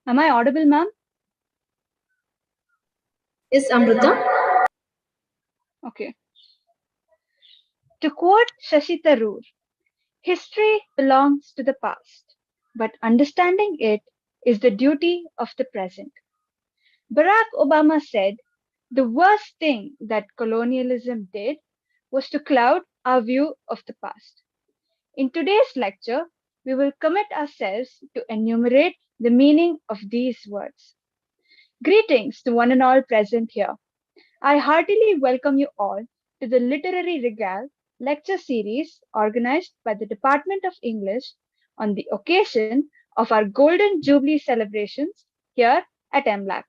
Am I audible, ma'am? Yes, Amrita. Okay. To quote Shashi Tharoor, history belongs to the past, but understanding it is the duty of the present. Barack Obama said the worst thing that colonialism did was to cloud our view of the past. In today's lecture, we will commit ourselves to enumerate the meaning of these words. Greetings to one and all present here. I heartily welcome you all to the Literary Regale lecture series organized by the Department of English on the occasion of our Golden Jubilee celebrations here at MLAC.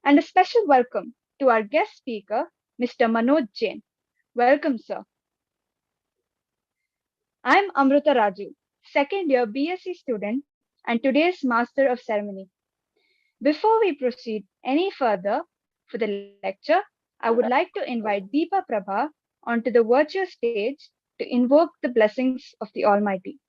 And a special welcome to our guest speaker, Mr. Manoj Jain. Welcome, sir. I'm Amrita Raju, second year BSc student and today's Master of Ceremony. Before we proceed any further for the lecture, I would like to invite Deepa Prabha onto the virtual stage to invoke the blessings of the Almighty.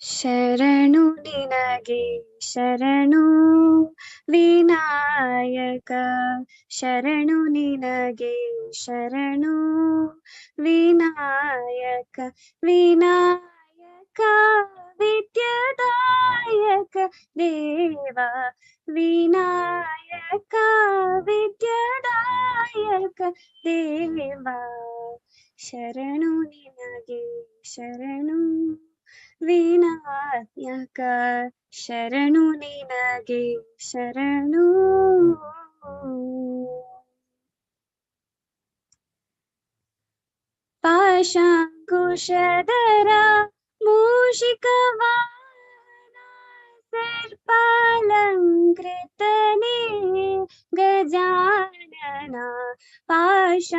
ಶರಣು ನಿನಗೆ ಶರಣು ವಿನಾಯಕ ಶರಣು ನಿನಗೆ ಶರಣು ವಿನಾಯಕ ವಿನಾಯಕ ವಿದ್ಯಾದಾಯಕ ದೇವ ವಿನಾಯಕ ವಿದ್ಯಾದಾಯಕ ದೇವ ಶರಣು ನಿನಗೆ ಶರಣು ವಿನಾಯಕ ಶರಣು ನಿನಗೆ ಶರಣು ಪಾಶಾಂಕುಶಧರ ಮೂಷಿಕವಾಹನ ಸರ್ಪಾಲಂಕೃತನೇ ಗಜಾನನ ಪಾಶಾಂಕುಶಧರ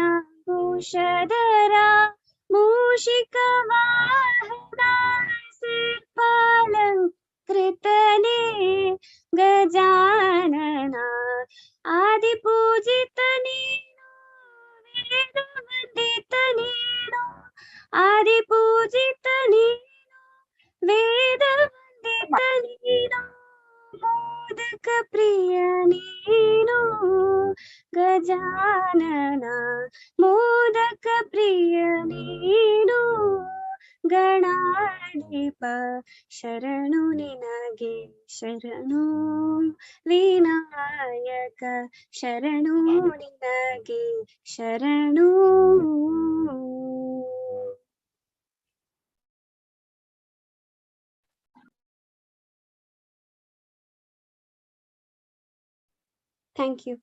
ಮೂಷಿಕವಾಹನ ಸರ್ಪಾಲಂಕೃತನೇ ಗಜಾನನ ಆದಿಪೂಜಿತ ನೀನು ವೇದ ವಂದಿತ ನೀನು ಆದಿಪೂಜಿತ ನೀನು ವೇದ ವಂದಿತ ನೀನು ಮೋದಕ ಪ್ರಿಯ ನೀನು ಗಜಾನನ ಮೋದಕ ಪ್ರಿಯ ನೀನು ಗಣಾಧಿಪ ಶರಣು ನಿನಗೆ ಶರಣು ವಿನಾಯಕ ಶರಣು ನಿನಗೆ ಶರಣು thank you.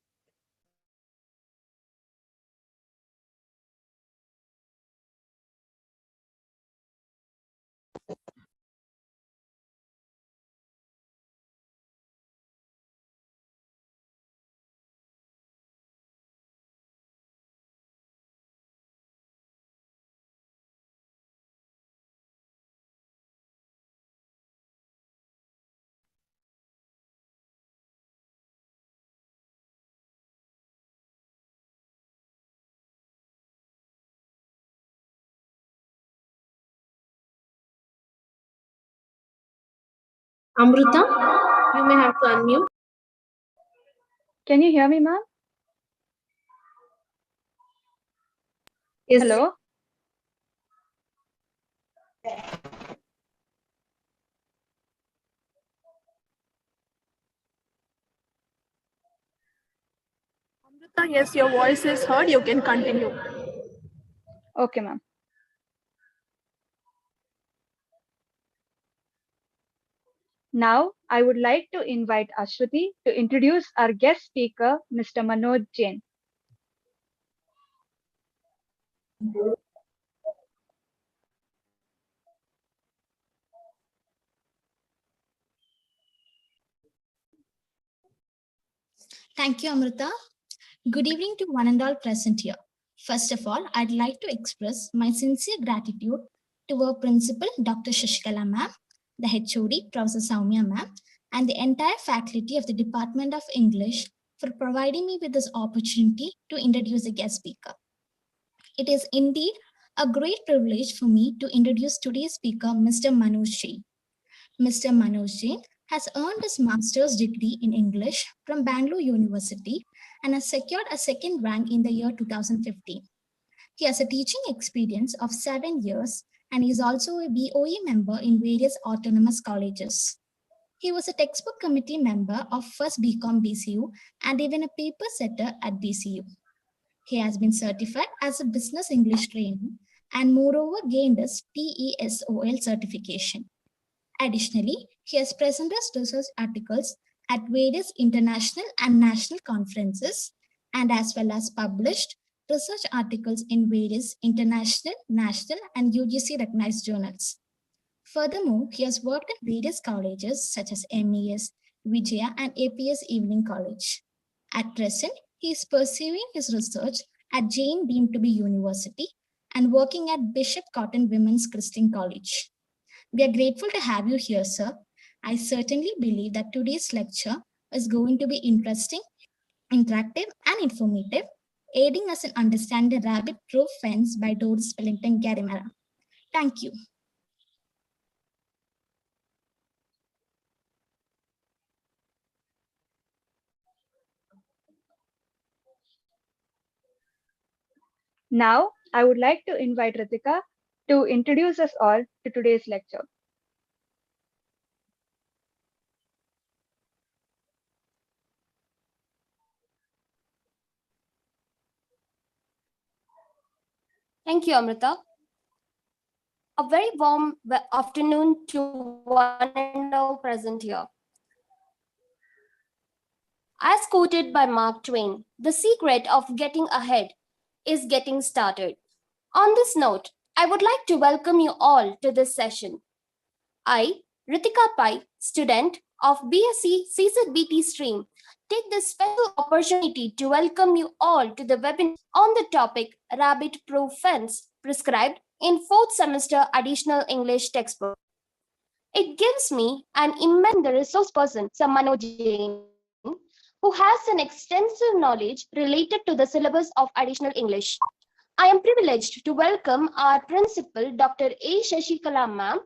Amrita, you may have to unmute. Can you hear me, ma'am? Yes. Hello? Amrita, yes, your voice is heard. You can continue. Okay, ma'am. Now, I would like to invite Ashwati to introduce our guest speaker, Mr. Manoj Jain. Thank you, Amrita. Good evening to one and all present here. First of all, I'd like to express my sincere gratitude to our principal, Dr. Shashikala ma'am, the HOD, Professor Soumya ma'am, and the entire faculty of the Department of English for providing me with this opportunity to introduce a guest speaker. It is indeed a great privilege for me to introduce today's speaker, Mr. Manoj Jain. Mr. Manoj Jain has earned his master's degree in English from Bangalore University and has secured a second rank in the year 2015. He has a teaching experience of 7 years and is also a BOE member in various autonomous colleges. He was a textbook committee member of first BCom BCU and even a paper setter at BCU. He has been certified as a business English trainer and moreover gained his TESOL certification. Additionally, he has presented research articles at various international and national conferences and as well as published research articles in various international, national, and UGC recognized journals. Furthermore, he has worked in various colleges such as MES, Vijaya, and APS Evening College. At present, he is pursuing his research at Jain Deemed to be University and working at Bishop Cotton Women's Christian College. We are grateful to have you here, sir. I certainly believe that today's lecture is going to be interesting, interactive, and informative, aiding us in understanding the rabbit-proof fence by Doris Pilkington Garimara. Thank you. Now, I would like to invite Ritika to introduce us all to today's lecture. Thank you, Amrita. A very warm afternoon to one and all present here. As quoted by Mark Twain, the secret of getting ahead is getting started. On this note, I would like to welcome you all to this session. I, Ritika Pai, student of BSc CZBT stream, take this special opportunity to welcome you all to the webinar on the topic Rabbit-Proof Fence, prescribed in 4th semester additional English textbook. It gives me an immense resource person, Manoj Jain, who has an extensive knowledge related to the syllabus of additional English. I am privileged to welcome our principal, Dr. A. Shashikala ma'am,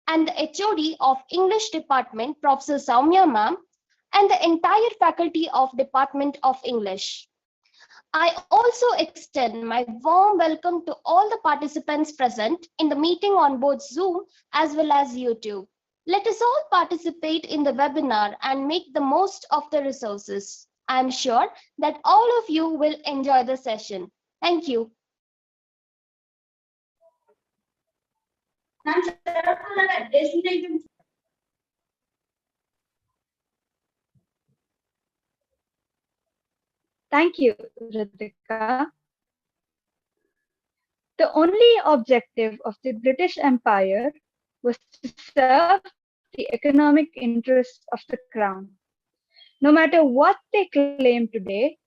and the HOD of English Department, Professor Soumya ma'am, and the entire faculty of Department of English. I also extend my warm welcome to all the participants present in the meeting on both Zoom as well as YouTube. Let us all participate in the webinar and make the most of the resources. I am sure that all of you will enjoy the session. Thank you. Thank you, Ritika. The only objective of the British Empire was to serve the economic interests of the crown. No matter what they claim today,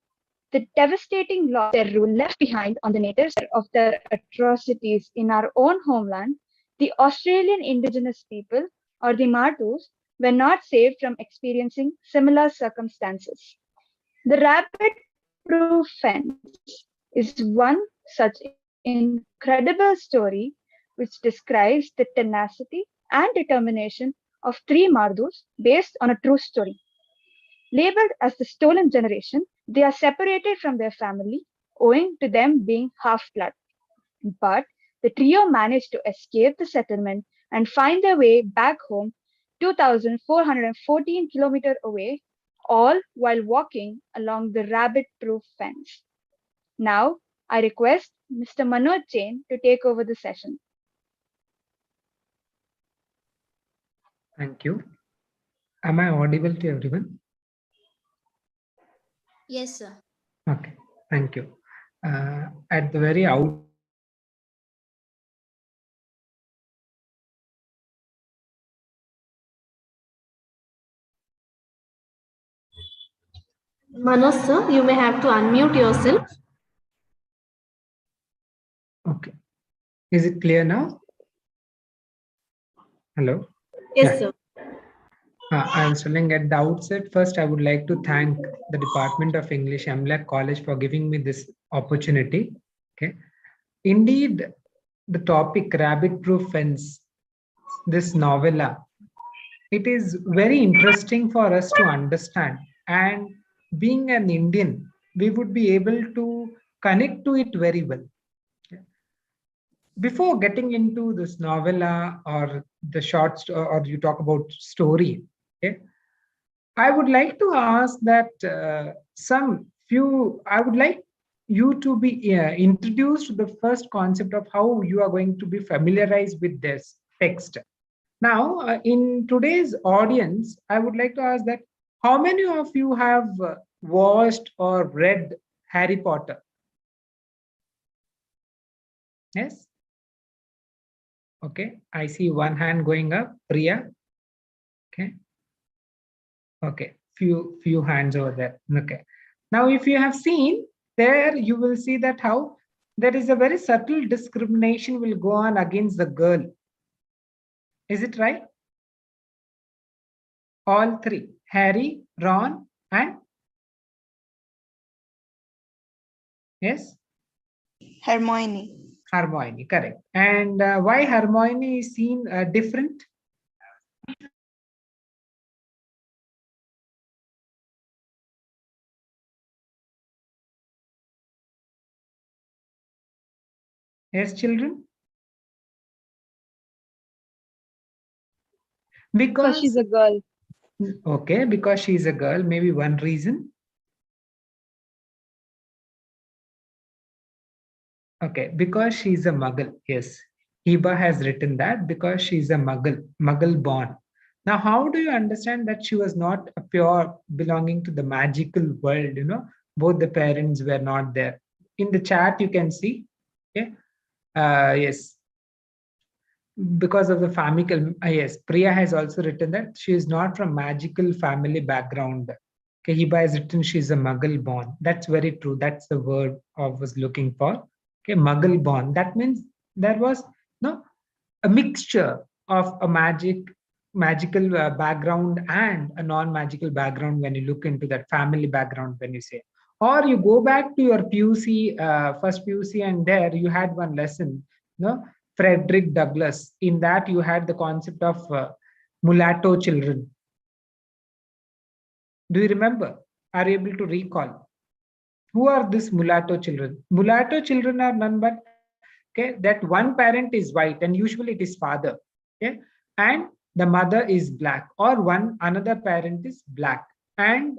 the devastating loss their rule left behind on the natives of their atrocities in our own homeland, the Australian indigenous people, or the Martus, were not saved from experiencing similar circumstances. The rabbit-proof fence is one such incredible story which describes the tenacity and determination of 3 Mardus based on a true story. Labeled as the stolen generation, they are separated from their family, owing to them being half-blood. But the trio managed to escape the settlement and find their way back home 2,414 kilometers away, all while walking along the rabbit-proof fence. Now, I request Mr. Manoj Jain to take over the session. Thank you. Am I audible to everyone? Yes, sir. Okay, thank you. At the very out. Manoj sir, you may have to unmute yourself. Okay. Is it clear now? Hello? Yes, sir. I'm telling at the outset, first I would like to thank the Department of English, MLAC College, for giving me this opportunity. Okay. Indeed, the topic rabbit proof fence, this novella, it is very interesting for us to understand. And being an Indian, we would be able to connect to it very well. Before getting into this novella or the or you talk about story, okay, I would like to ask that I would like you to be introduced to the first concept of how you are going to be familiarized with this text. Now, in today's audience, I would like to ask that how many of you have watched or read Harry Potter? Yes? Okay, I see one hand going up. Priya? Okay. Okay, few hands over there. Okay. Now, if you have seen there, you will see that how there is a very subtle discrimination will go on against the girl. Is it right? All three, Harry, Ron, and yes, Hermione. Hermione, correct. And why Hermione is seen different? Yes, children? Because she's Because, a girl. okay, because she's a girl, maybe one reason. Okay, because she's a muggle. Yes, Hiba has written that because she's a muggle born. Now, how do you understand that she was not a pure belonging to the magical world? Both the parents were not there. In the chat, you can see. Okay. Yes, because of the familial. Yes, Priya has also written that she is not from magical family background. Okay, Hiba has written she's a muggle born. That's very true. That's the word I was looking for. Okay, muggle born. That means there was no a mixture of a magical background and a non-magical background when you look into that family background when you say. Or you go back to your PUC, first PUC, and there you had one lesson, Frederick Douglass. In that you had the concept of mulatto children. Do you remember? Are you able to recall? Who are these mulatto children? Mulatto children are none but that one parent is white and usually it is father. Okay, and the mother is black, or another parent is black, and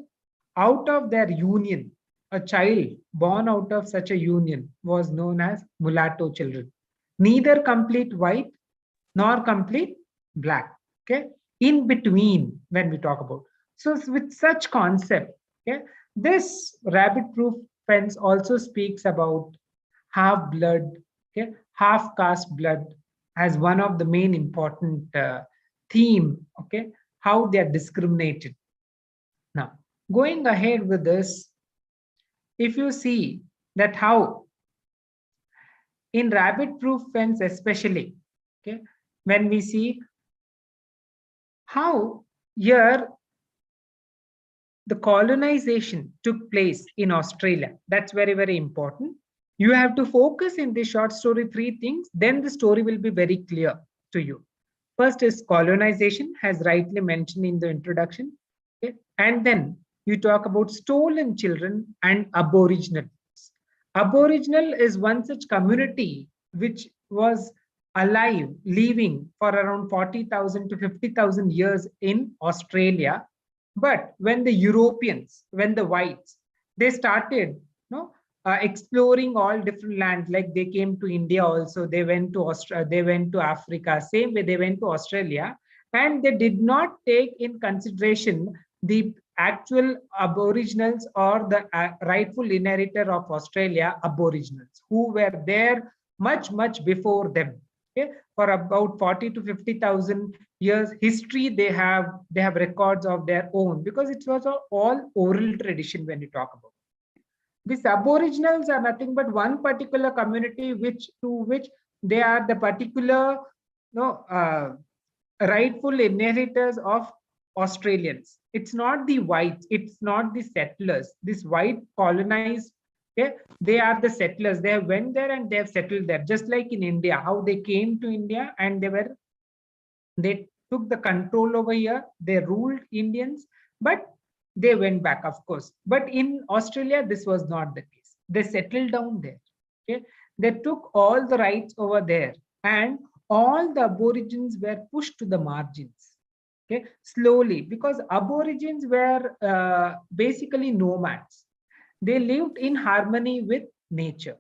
out of their union, a child born out of such a union was known as mulatto children. Neither complete white nor complete black. Okay, in between when we talk about. So with such concept, okay, this rabbit proof fence also speaks about half blood, okay, half caste blood as one of the main important theme. Okay, how they are discriminated. Now, going ahead with this, if you see that how in rabbit proof fence especially, okay, when we see how here the colonization took place in Australia, that's very, very important. You have to focus in this short story three things, then the story will be very clear to you. First is colonization, as rightly mentioned in the introduction. Okay? And then you talk about stolen children and aboriginals. Aboriginal is one such community which was alive, living for around 40,000 to 50,000 years in Australia. But when the Europeans, when the whites, they started exploring all different lands, like they came to India also, they went to Australia, they went to Africa, same way they went to Australia, and they did not take in consideration the actual aboriginals or the rightful inheritor of Australia, aboriginals, who were there much, much before them. Okay? For about 40 to 50,000 years history, they have records of their own, because it was all oral tradition when you talk about. These aboriginals are nothing but one particular community to which they are the particular rightful inheritors of Australians. It's not the whites, it's not the settlers. This white colonized Okay, they are the settlers. They went there and they have settled there, just like in India, how they came to India and they took the control over here. They ruled Indians, but they went back, of course. But in Australia, this was not the case. They settled down there. Okay, they took all the rights over there, and all the Aborigines were pushed to the margins. Okay, slowly, because Aborigines were basically nomads. They lived in harmony with nature.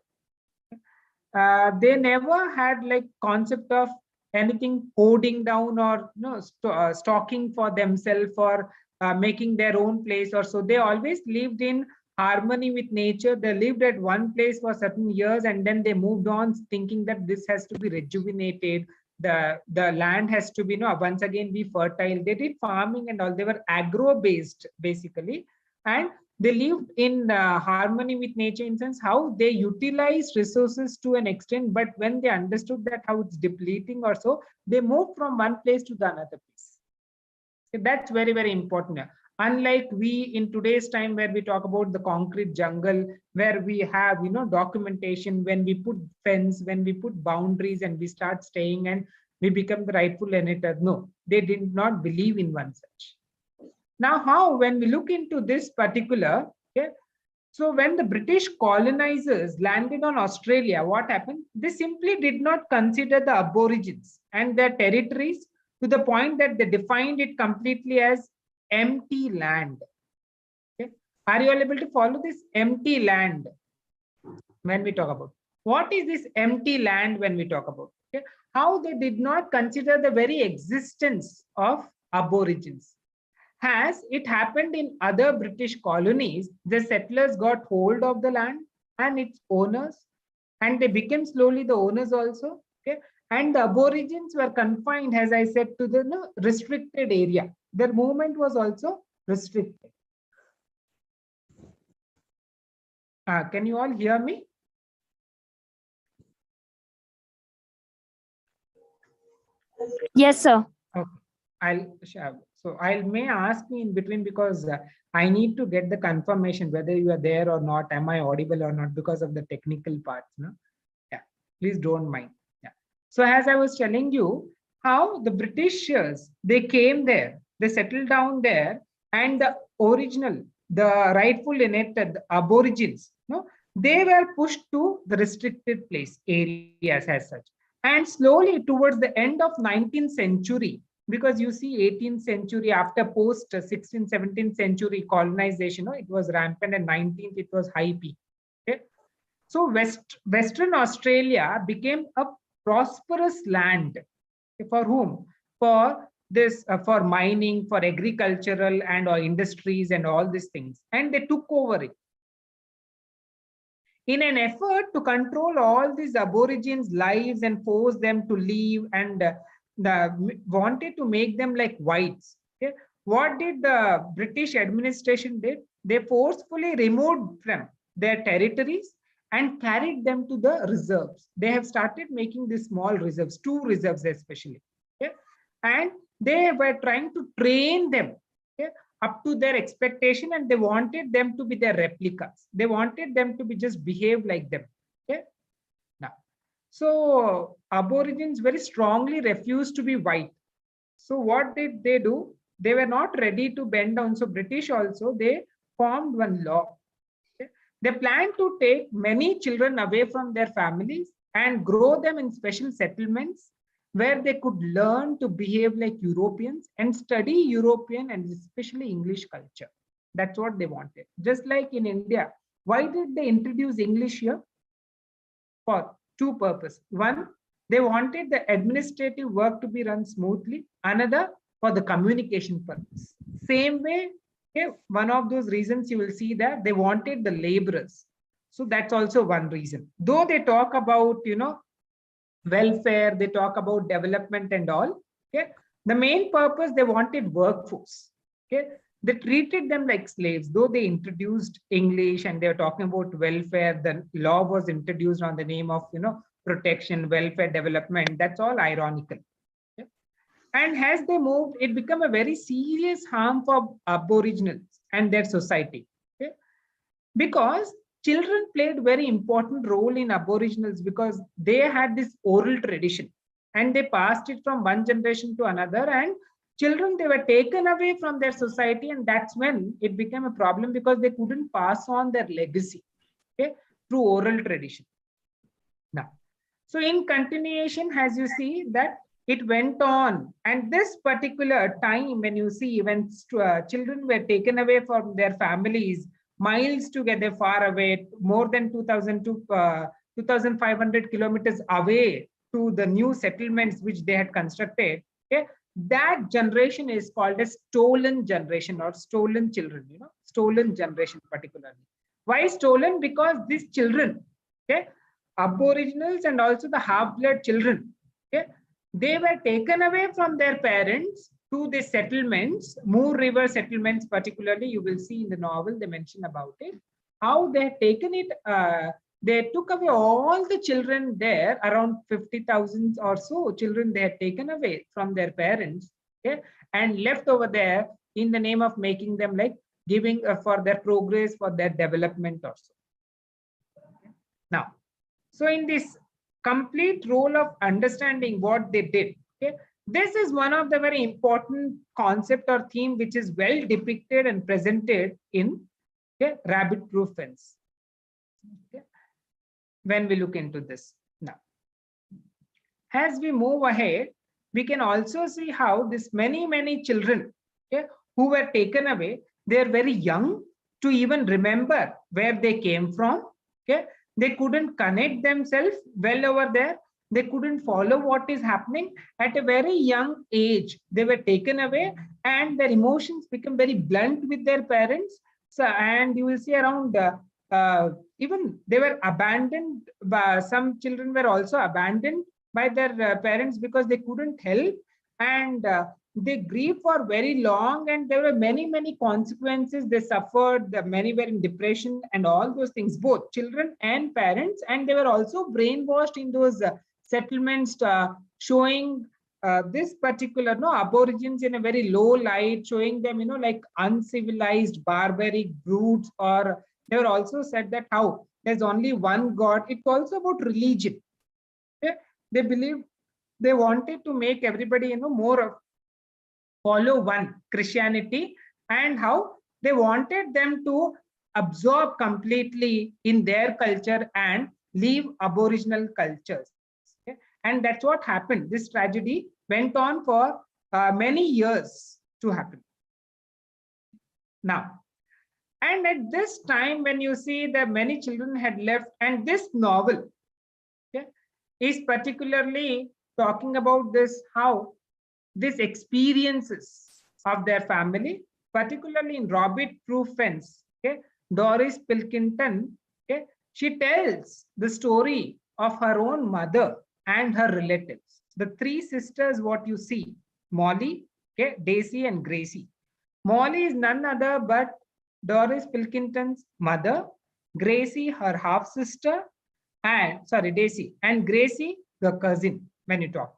They never had like concept of anything hoarding down or stocking for themselves or making their own place or so. They always lived in harmony with nature. They lived at one place for certain years and then they moved on thinking that this has to be rejuvenated. The land has to be once again be fertile. They did farming and all. They were agro based basically, and they lived in harmony with nature in sense how they utilized resources to an extent, but when they understood that how it's depleting or so, they moved from one place to the another place. So that's very, very important. Unlike we in today's time where we talk about the concrete jungle, where we have documentation, when we put fence, when we put boundaries and we start staying and we become the rightful inheritor. No, they did not believe in one such. Now, how, when we look into this particular, okay, so when the British colonizers landed on Australia, what happened? They simply did not consider the Aborigines and their territories to the point that they defined it completely as empty land. Okay? Are you all able to follow this empty land when we talk about? What is this empty land when we talk about? Okay? How they did not consider the very existence of Aborigines. Has it happened in other British colonies, the settlers got hold of the land and its owners, and they became slowly the owners also. Okay, and the Aborigines were confined, as I said, to the restricted area. Their movement was also restricted. Can you all hear me? Yes, sir. Okay, I may ask me in between because I need to get the confirmation whether you are there or not. Am I audible or not because of the technical parts? No? Yeah, please don't mind. Yeah. So as I was telling you, how the Britishers, they came there, they settled down there, and the original, the rightful inherited Aborigines, they were pushed to the restricted place areas as such. And slowly towards the end of 19th century, because you see 18th century after post 16th, 17th century colonization, it was rampant, and 19th, it was high peak. Okay? So Western Australia became a prosperous land. For whom? For this, for mining, for agricultural and or industries and all these things. And they took over it. In an effort to control all these Aborigines' lives and force them to leave and wanted to make them like whites. Okay? What did the British administration did? They forcefully removed from their territories and carried them to the reserves. They have started making these small reserves, 2 reserves especially. Okay? And they were trying to train them. Okay? Up to their expectation, and they wanted them to be their replicas. They wanted them to be just behave like them. Okay. Now, so Aborigines very strongly refused to be white. So what did they do? They were not ready to bend down. So British also, they formed one law. Okay. They planned to take many children away from their families and grow them in special settlements where they could learn to behave like Europeans and study European and especially English culture. That's what they wanted. Just like in India, why did they introduce English here? For 2 purposes. One, they wanted the administrative work to be run smoothly. Another, for the communication purpose. Same way, okay, one of those reasons you will see that they wanted the laborers. So that's also one reason. Though they talk about, welfare, they talk about development and all. Okay, the main purpose, they wanted workforce. Okay, they treated them like slaves. Though they introduced English and they were talking about welfare, the law was introduced on the name of protection, welfare, development. That's all ironical. Okay? And as they moved, it became a very serious harm for Aboriginals and their society. Okay? Because children played very important role in Aboriginals because they had this oral tradition and they passed it from one generation to another, and children, they were taken away from their society, and that's when it became a problem because they couldn't pass on their legacy, okay, through oral tradition. Now, so in continuation, as you see that it went on, and this particular time when you see when children were taken away from their families, miles together far away, more than 2000 to 2500 kilometers away to the new settlements which they had constructed, okay, that generation is called a stolen generation or stolen children, stolen generation particularly. Why stolen? Because these children, okay, Aboriginals and also the half-blood children, okay, they were taken away from their parents to the settlements, Moor River settlements particularly. You will see in the novel they mention about it, how they had taken it, they took away all the children there, around 50,000 or so children they had taken away from their parents, okay, and left over there in the name of making them like giving for their progress, for their development also. Now, so in this complete role of understanding what they did, okay, this is one of the very important concept or theme which is well depicted and presented in, okay, rabbit proof fence. Okay, when we look into this. Now, as we move ahead, we can also see how this many children, okay, who were taken away, they are very young to even remember where they came from, okay. They couldn't connect themselves well over there. They couldn't follow what is happening. At a very young age, they were taken away and their emotions become very blunt with their parents. So, and you will see around even they were abandoned. Some children were also abandoned by their parents because they couldn't help, and they grieved for very long, and there were many consequences they suffered. Many were in depression and all those things, both children and parents, and they were also brainwashed in those settlements, showing this particular Aborigines in a very low light, showing them like uncivilized barbaric brutes, or they were also said that how there's only one God. It's also about religion. Okay? They believe, they wanted to make everybody more of follow one Christianity, and how they wanted them to absorb completely in their culture and leave Aboriginal cultures. Okay? And that's what happened. This tragedy went on for many years to happen. Now, and at this time when you see that many children had left, and this novel, okay, is particularly talking about this, how these experiences of their family, particularly in Rabbit Proof Fence, okay, Doris Pilkington, okay, she tells the story of her own mother and her relatives. The three sisters, what you see, Molly, okay, Daisy and Gracie. Molly is none other but Doris Pilkington's mother, Gracie, her half sister, and Daisy, and Gracie, the cousin, when you talk.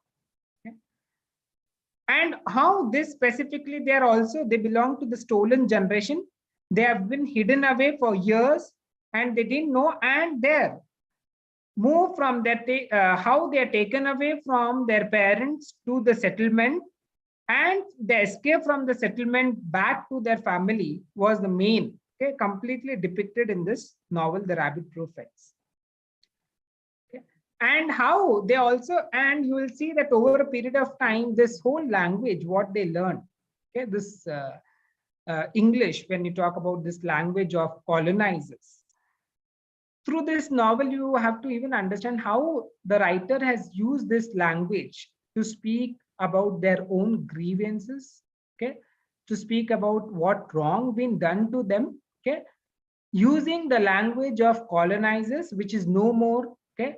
And how this specifically, they belong to the stolen generation. They have been hidden away for years and they didn't know, and they're moved from that, how they are taken away from their parents to the settlement, and the escape from the settlement back to their family was the main, okay, completely depicted in this novel, The Rabbit Proof Fence. And how they also, and you will see that over a period of time, this whole language, what they learn, okay, this English, when you talk about this language of colonizers, through this novel, you have to even understand how the writer has used this language to speak about their own grievances, okay, to speak about what wrong been done to them, okay, using the language of colonizers, which is no more, okay,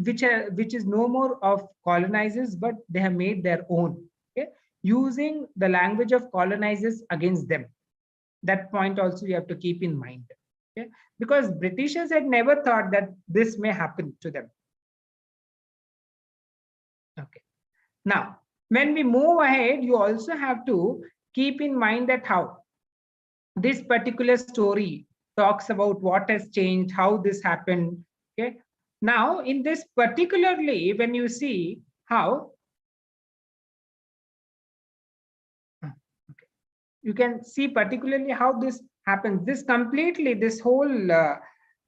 which is no more of colonizers, but they have made their own, okay, using the language of colonizers against them. That point also you have to keep in mind, okay, because Britishers had never thought that this may happen to them. Okay, now when we move ahead, you also have to keep in mind that how this particular story talks about what has changed, how this happened. Okay. Now, in this particularly, when you see how you can see particularly how this happens. This completely, this whole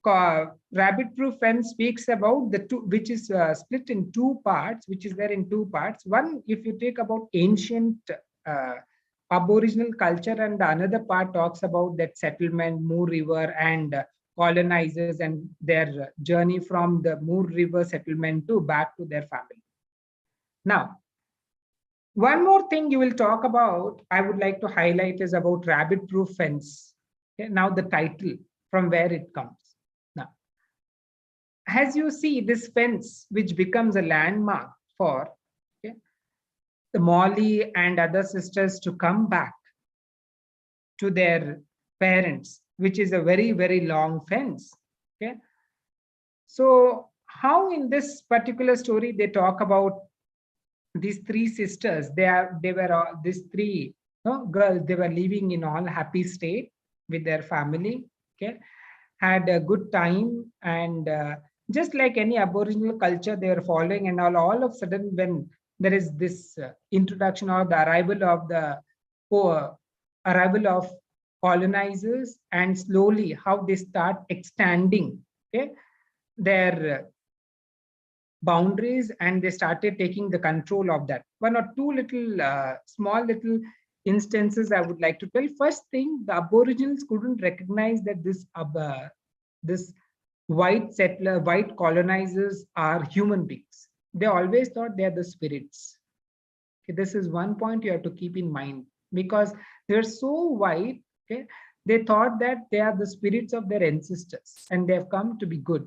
rabbit proof fence speaks about the two, which is split in two parts, which is there in two parts. One, if you take about ancient uh, aboriginal culture, and the another part talks about that settlement, Moor River, and colonizers and their journey from the Moor River settlement to back to their family. Now, one more thing you will talk about, I would like to highlight, is about rabbit proof fence. Okay, now the title, from where it comes. Now, as you see this fence, which becomes a landmark for, okay, the Molly and other sisters to come back to their parents, which is a very, very long fence. Okay. So how in this particular story they talk about these three sisters, they were all, these three girls, they were living in all happy state with their family. Okay, had a good time, and just like any aboriginal culture they were following, and all of a sudden when there is this introduction or the arrival of colonizers, and slowly how they start extending, okay, their boundaries, and they started taking the control of that. One or two little small little instances I would like to tell. First thing, the Aboriginals couldn't recognize that this white colonizers are human beings. They always thought they are the spirits. Okay, this is one point you have to keep in mind, because they're so white. Okay, they thought that they are the spirits of their ancestors and they have come to be good.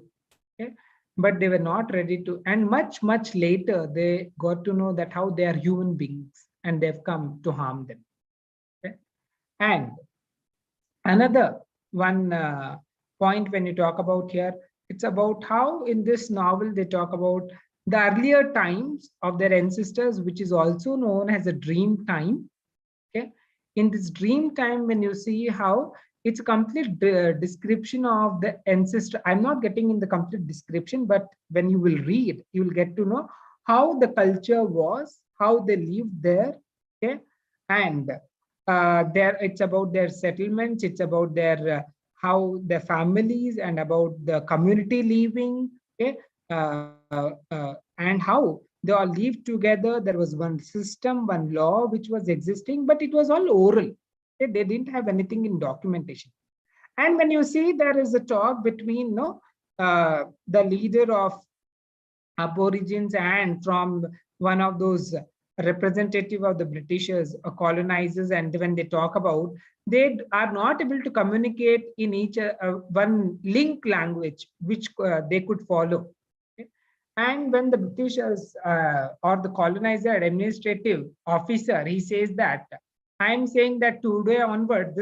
Okay, but they were not ready to, and much later they got to know that how they are human beings and they've come to harm them. Okay? And another one point when you talk about here, it's about how in this novel they talk about the earlier times of their ancestors, which is also known as a dream time. Okay, in this dream time, when you see how it's a complete description of the ancestor. I'm not getting in the complete description, but when you will read, you will get to know how the culture was, how they lived there. Okay, and there it's about their settlements, it's about their how their families and about the community living. Okay, and how they all lived together. There was one system, one law which was existing, but it was all oral. Okay? They didn't have anything in documentation. And when you see there is a talk between the leader of Aborigines and from one of those representative of the Britishers or colonizers, and when they talk about, they are not able to communicate in each one link language which they could follow. Okay? And when the Britishers or the colonizer administrative officer, he says that I am saying that today onward,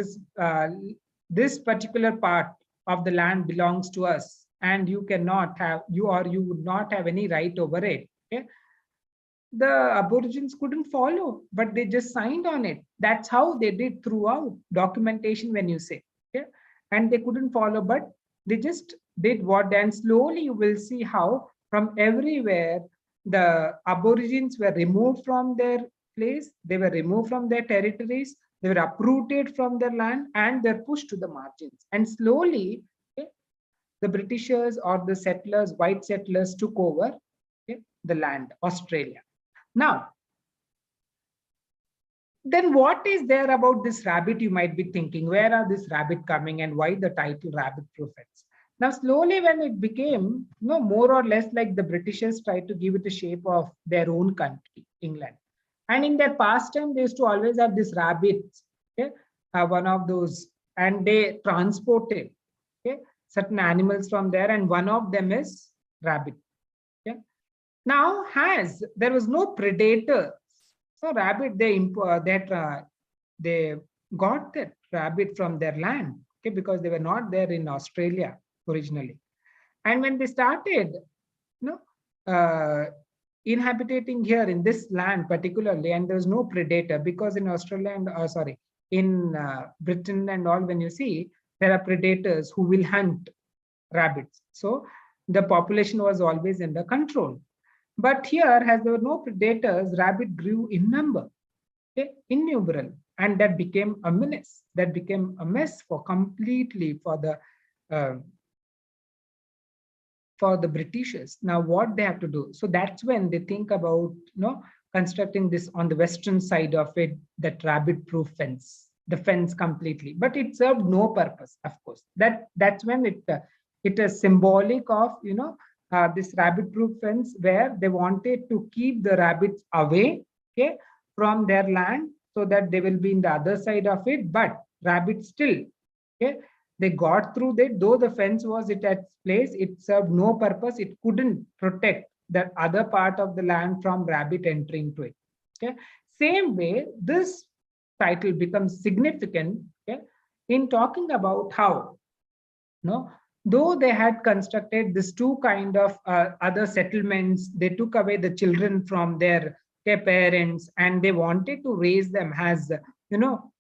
this particular part of the land belongs to us, and you cannot have, you would not have any right over it. Okay? The Aborigines couldn't follow, but they just signed on it. That's how they did throughout documentation when you say. Okay? And they couldn't follow, but they just did what, and slowly you will see how from everywhere the Aborigines were removed from their place, they were removed from their territories, they were uprooted from their land, and they're pushed to the margins. And slowly, okay, the Britishers or the settlers, white settlers, took over, okay, the land, Australia. Now, then what is there about this rabbit, you might be thinking? Where are this rabbit coming, and why the title Rabbit Prophets? Now, slowly when it became more or less like the Britishers tried to give it a shape of their own country, England. And in their pastime, they used to always have this rabbits, okay, one of those, and they transported, okay, certain animals from there, and one of them is rabbit. Okay. Now, as there was no predator, so rabbit, they got that rabbit from their land, okay, because they were not there in Australia originally. And when they started, inhabiting here in this land particularly, and there's no predator, because in Australia and in Britain and all, when you see, there are predators who will hunt rabbits. So the population was always under control. But here, as there were no predators, rabbit grew in number, okay, innumerable, and that became a menace. That became a mess for completely uh, for the Britishers. Now, what they have to do? So that's when they think about, constructing this on the western side of it, that rabbit-proof fence, the fence completely. But it served no purpose, of course. That's when it is symbolic of, this rabbit-proof fence, where they wanted to keep the rabbits away, okay, from their land, so that they will be in the other side of it. But rabbits still, okay, they got through that. Though the fence was at its place, it served no purpose. It couldn't protect that other part of the land from rabbit entering to it. Okay. Same way, this title becomes significant, okay, in talking about how, though they had constructed this two kind of other settlements, they took away the children from their parents, and they wanted to raise them as,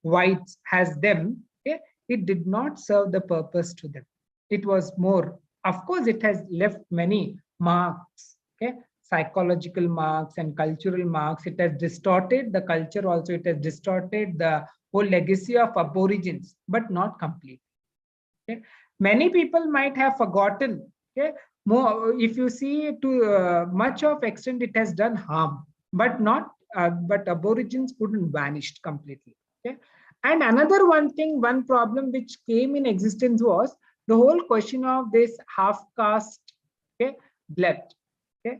whites, as them. Okay, it did not serve the purpose to them. It was more, of course, it has left many marks, okay, psychological marks and cultural marks. It has distorted the culture also. It has distorted the whole legacy of aborigines, but not completely. Okay. Many people might have forgotten. Okay, more, if you see, to much of extent, it has done harm, but not. But aborigines couldn't vanish completely. Okay, and another one problem which came in existence was the whole question of this half caste, okay, blood. Okay,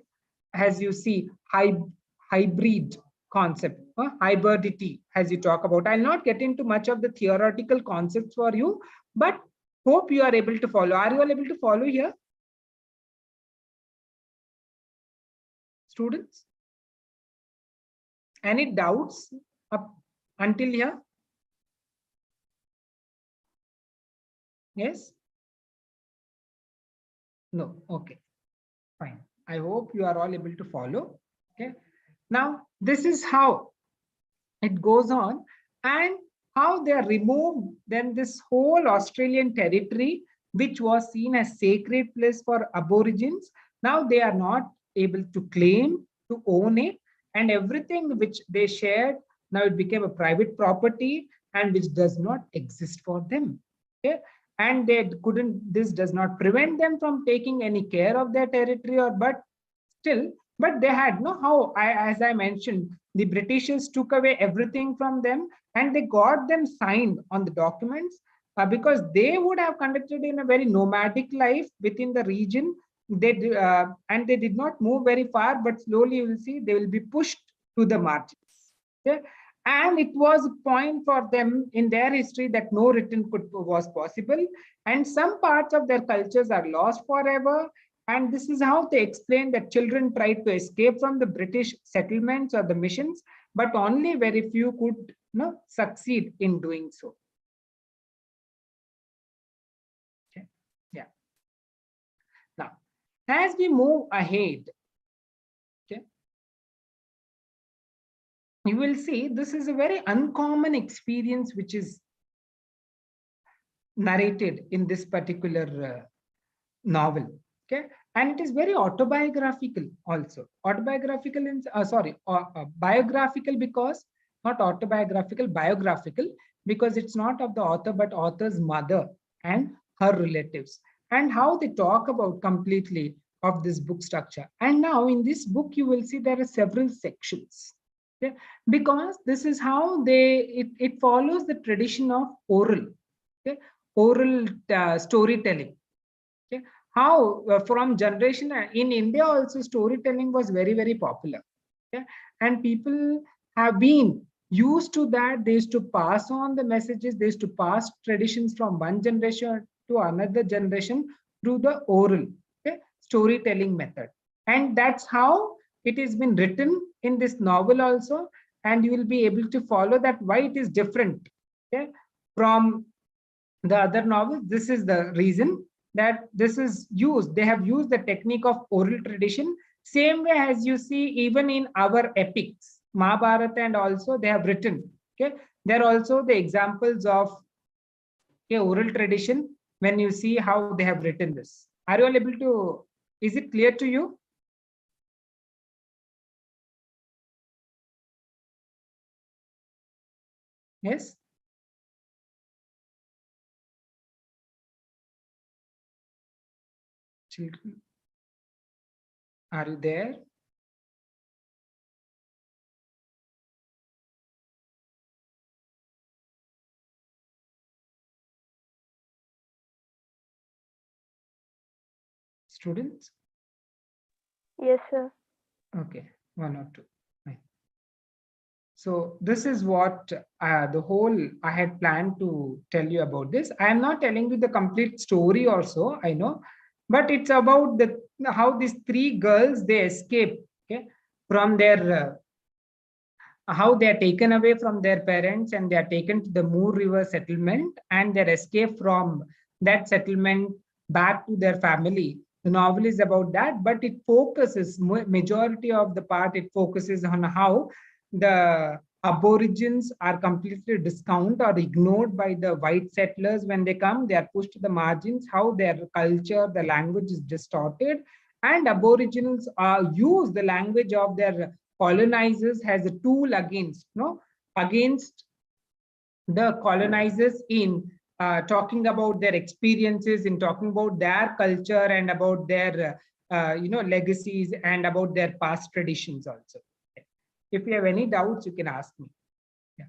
as you see, hybrid concept, hybridity, as you talk about. I'll not get into much of the theoretical concepts for you, but hope you are able to follow. Are you all able to follow here, students? Any doubts up until here? Yes? No? Okay, fine. I hope you are all able to follow. Okay. Now, this is how it goes on, and how they are removed then this whole Australian territory, which was seen as sacred place for aborigines. Now they are not able to claim, to own it, and everything which they shared, now it became a private property, and which does not exist for them. Okay? And they couldn't, this does not prevent them from taking any care of their territory, or but still, but they had as I mentioned, the Britishers took away everything from them, and they got them signed on the documents, because they would have conducted in a very nomadic life within the region. And they did not move very far, but slowly you will see they will be pushed to the margins. Okay? And it was a point for them in their history that no return was possible, and some parts of their cultures are lost forever. And this is how they explain that children tried to escape from the British settlements or the missions, but only very few could succeed in doing so. Okay. Yeah. Now, as we move ahead, okay, you will see this is a very uncommon experience which is narrated in this particular novel. Okay, and it is very autobiographical also. Autobiographical in biographical, because not autobiographical, biographical, because it's not of the author but author's mother and her relatives, and how they talk about completely of this book structure. And now in this book you will see there are several sections. Okay? Because this is how it follows the tradition of oral, okay? Oral storytelling. Okay? How from generation in India also storytelling was very, very popular. Okay? And people have been used to that. They used to pass on the messages, they used to pass traditions from one generation to another generation through the oral, okay, storytelling method. And that's how it has been written in this novel also, and you will be able to follow that why it is different, okay, from the other novels. This is the reason that this is used. They have used the technique of oral tradition, same way as you see even in our epics, Mahabharata, and also they have written. Okay, there are also the examples of Okay, oral tradition, when you see how they have written this. Are you all able to, is it clear to you? Yes? Children, are you there? Students? Yes, sir. Okay, one or two. Fine. So this is what the whole I had planned to tell you about this. I am not telling you the complete story also, I know, but it's about the how these three girls they escape, okay, from their how they are taken away from their parents and they are taken to the Moor River settlement and their escape from that settlement back to their family. The novel is about that, but it focuses majority of the part. It focuses on how the aborigines are completely discounted or ignored by the white settlers when they come. They are pushed to the margins. How their culture, the language is distorted, and aboriginals use the language of their colonizers as a tool against against the colonizers in talking about their experiences, in talking about their culture and about their legacies and about their past traditions also. If you have any doubts, you can ask me. Yeah.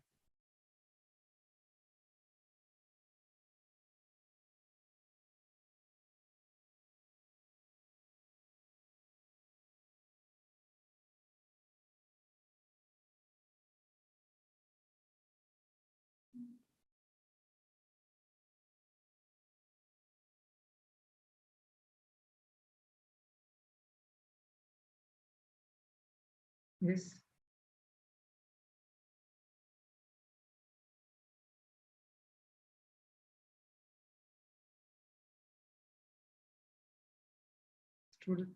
Yes. Student.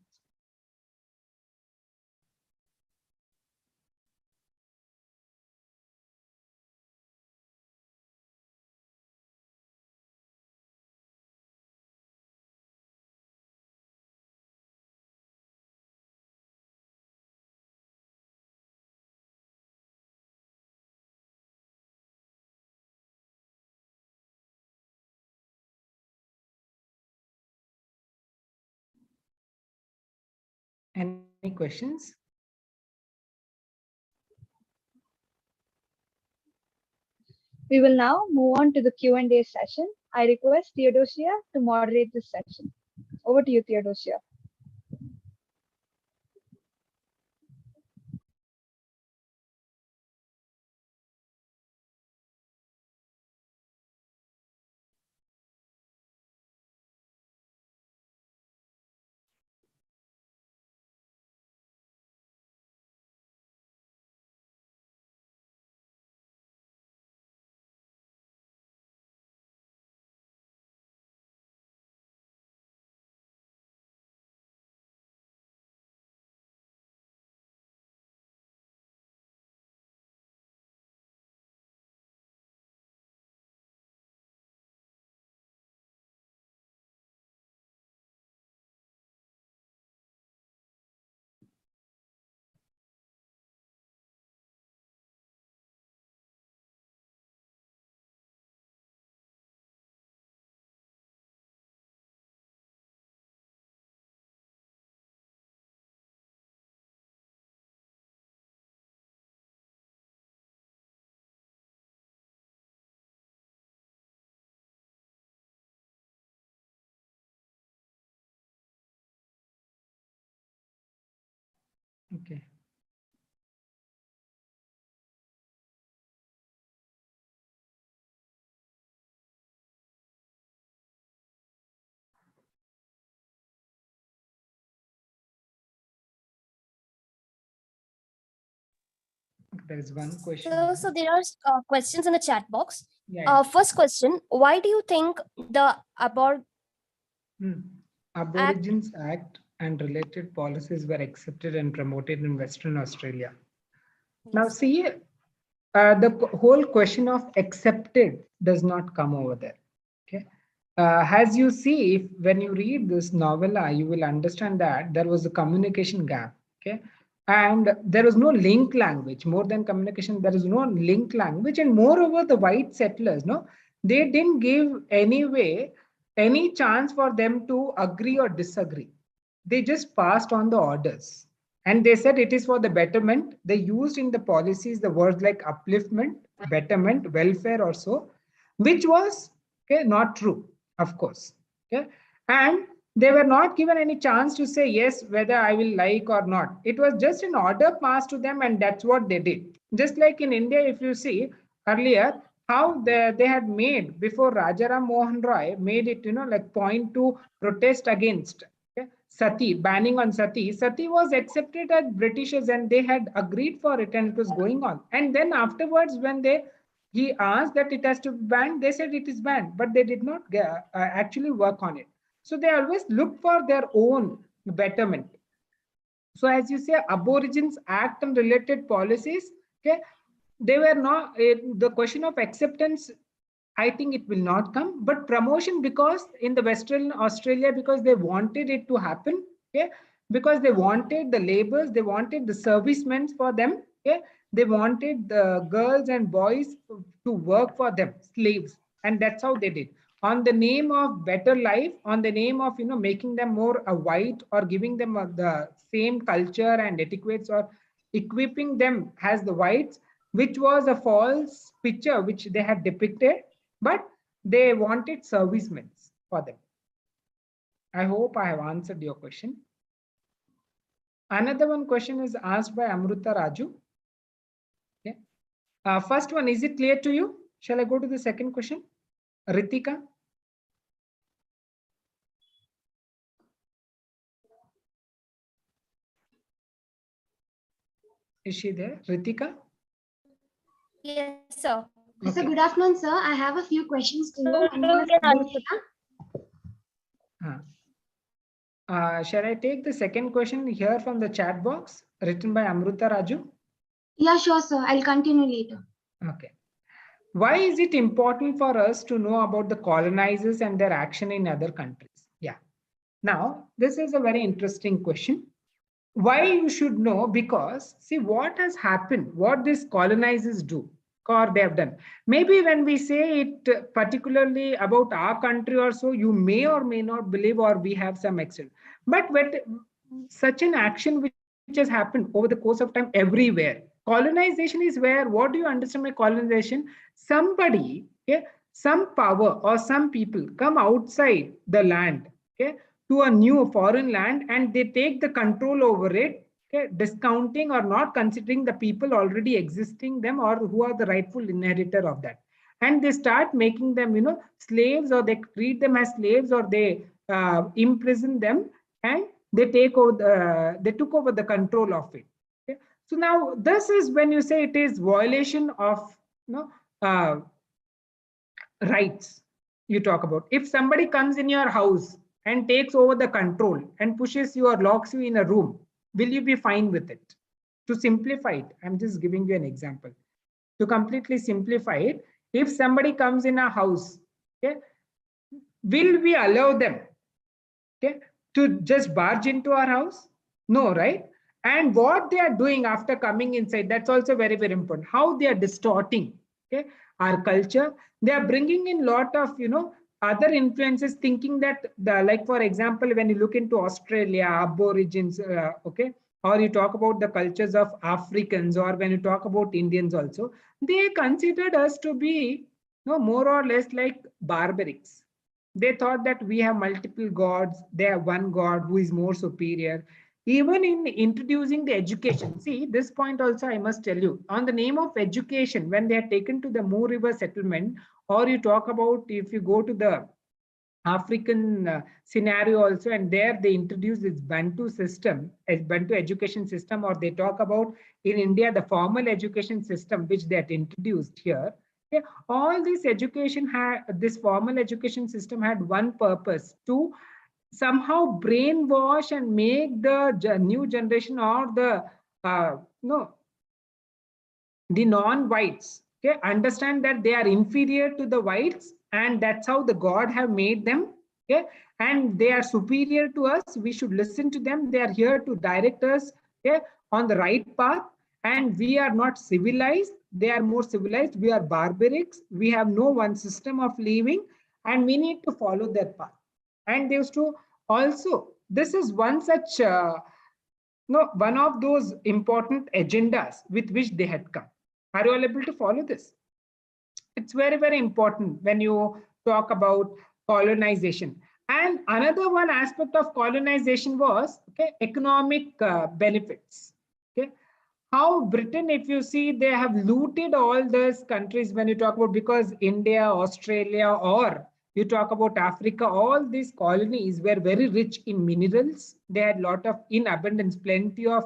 Any questions? We will now move on to the Q&A session. I request Theodosia to moderate this session. Over to you, Theodosia. Okay. There is one question here. So there are questions in the chat box. Yeah. First question: why do you think the Aborigines Act and related policies were accepted and promoted in Western Australia? Now, see, the whole question of accepted does not come over there. As you see, if when you read this novella, you will understand that there was a communication gap. Okay, and there was no link language. More than communication, there is no link language, and moreover, the white settlers, no, they didn't give any way, any chance for them to agree or disagree. They just passed on the orders, and they said it is for the betterment. They used in the policies the words like upliftment, betterment, welfare, or so, which was not true, of course. Okay, and they were not given any chance to say yes whether I will like or not. It was just an order passed to them, and that's what they did. Just like in India, if you see earlier how they had made before Rajaram Mohan Roy made it, like point to protest against sati, banning on sati. Sati was accepted as Britishers, and they had agreed for it, and it was going on. And then afterwards, when he asked that it has to be banned, they said it is banned, but they did not actually work on it. So they always look for their own betterment. So as you say, Aborigines Act and related policies, okay, they were not the question of acceptance. I think it will not come, but promotion, because in the Western Australia, because they wanted it to happen, okay, because they wanted the laborers, they wanted the servicemen for them, okay, they wanted the girls and boys to work for them, slaves, and that's how they did. On the name of better life, on the name of making them more white, or giving them the same culture and etiquettes, or equipping them as the whites, which was a false picture which they had depicted, but they wanted servicemen for them. I hope I have answered your question. Another one question is asked by Amruta Raju. Okay. First one, is it clear to you? Shall I go to the second question? Ritika? Is she there? Ritika? Yes, sir. Okay. Sir, good afternoon, sir. I have a few questions to you. My name is Shall I take the second question here from the chat box written by Amruta Raju? Yeah, sure, sir. I'll continue later. Okay. Why is it important for us to know about the colonizers and their action in other countries? Yeah. Now, this is a very interesting question. Why you should know? Because see what has happened, what these colonizers do, or they have done. Maybe when we say it particularly about our country or so, you may or may not believe, or we have some extent. But such an action which has happened over the course of time everywhere. Colonization is where, what do you understand by colonization? Somebody, okay, some power or some people come outside the land, okay, to a new foreign land, and they take the control over it, okay, discounting or not considering the people already existing them, or who are the rightful inheritor of that, and they start making them slaves, or they treat them as slaves, or they imprison them, and they took over the control of it. Okay? So now this is when you say it is violation of rights. You talk about if somebody comes in your house and takes over the control and pushes you or locks you in a room, will you be fine with it? To simplify it, I'm just giving you an example. To completely simplify it, if somebody comes in a house, okay, will we allow them, okay, to just barge into our house? No, right? And what they are doing after coming inside, that's also very, very important. How they are distorting, okay, our culture. They are bringing in lot of other influences, thinking that like for example, when you look into Australia, Aborigines, okay, or you talk about the cultures of Africans, or when you talk about Indians also, they considered us to be more or less like barbarics. They thought that we have multiple gods, they have one god who is more superior. Even in introducing the education, see this point also I must tell you, on the name of education, when they are taken to the Moor River settlement, or you talk about if you go to the African scenario also, and there they introduce this Bantu system, as Bantu education system, or they talk about in India the formal education system which they had introduced here. Okay. All this education this formal education system had one purpose: to somehow brainwash and make the new generation, or the non-whites, okay, understand that they are inferior to the whites, and that's how the God have made them. Okay, and they are superior to us. We should listen to them. They are here to direct us, okay, on the right path. And we are not civilized. They are more civilized. We are barbarics. We have no one system of living, and we need to follow their path. And they used to also. This is one such. No, one of those important agendas with which they had come. Are you all able to follow this? It's very, very important when you talk about colonization. And another one aspect of colonization was, okay, economic benefits. Okay, how Britain, if you see, they have looted all those countries when you talk about, because India, Australia, or you talk about Africa, all these colonies were very rich in minerals. They had a lot of in abundance, plenty of,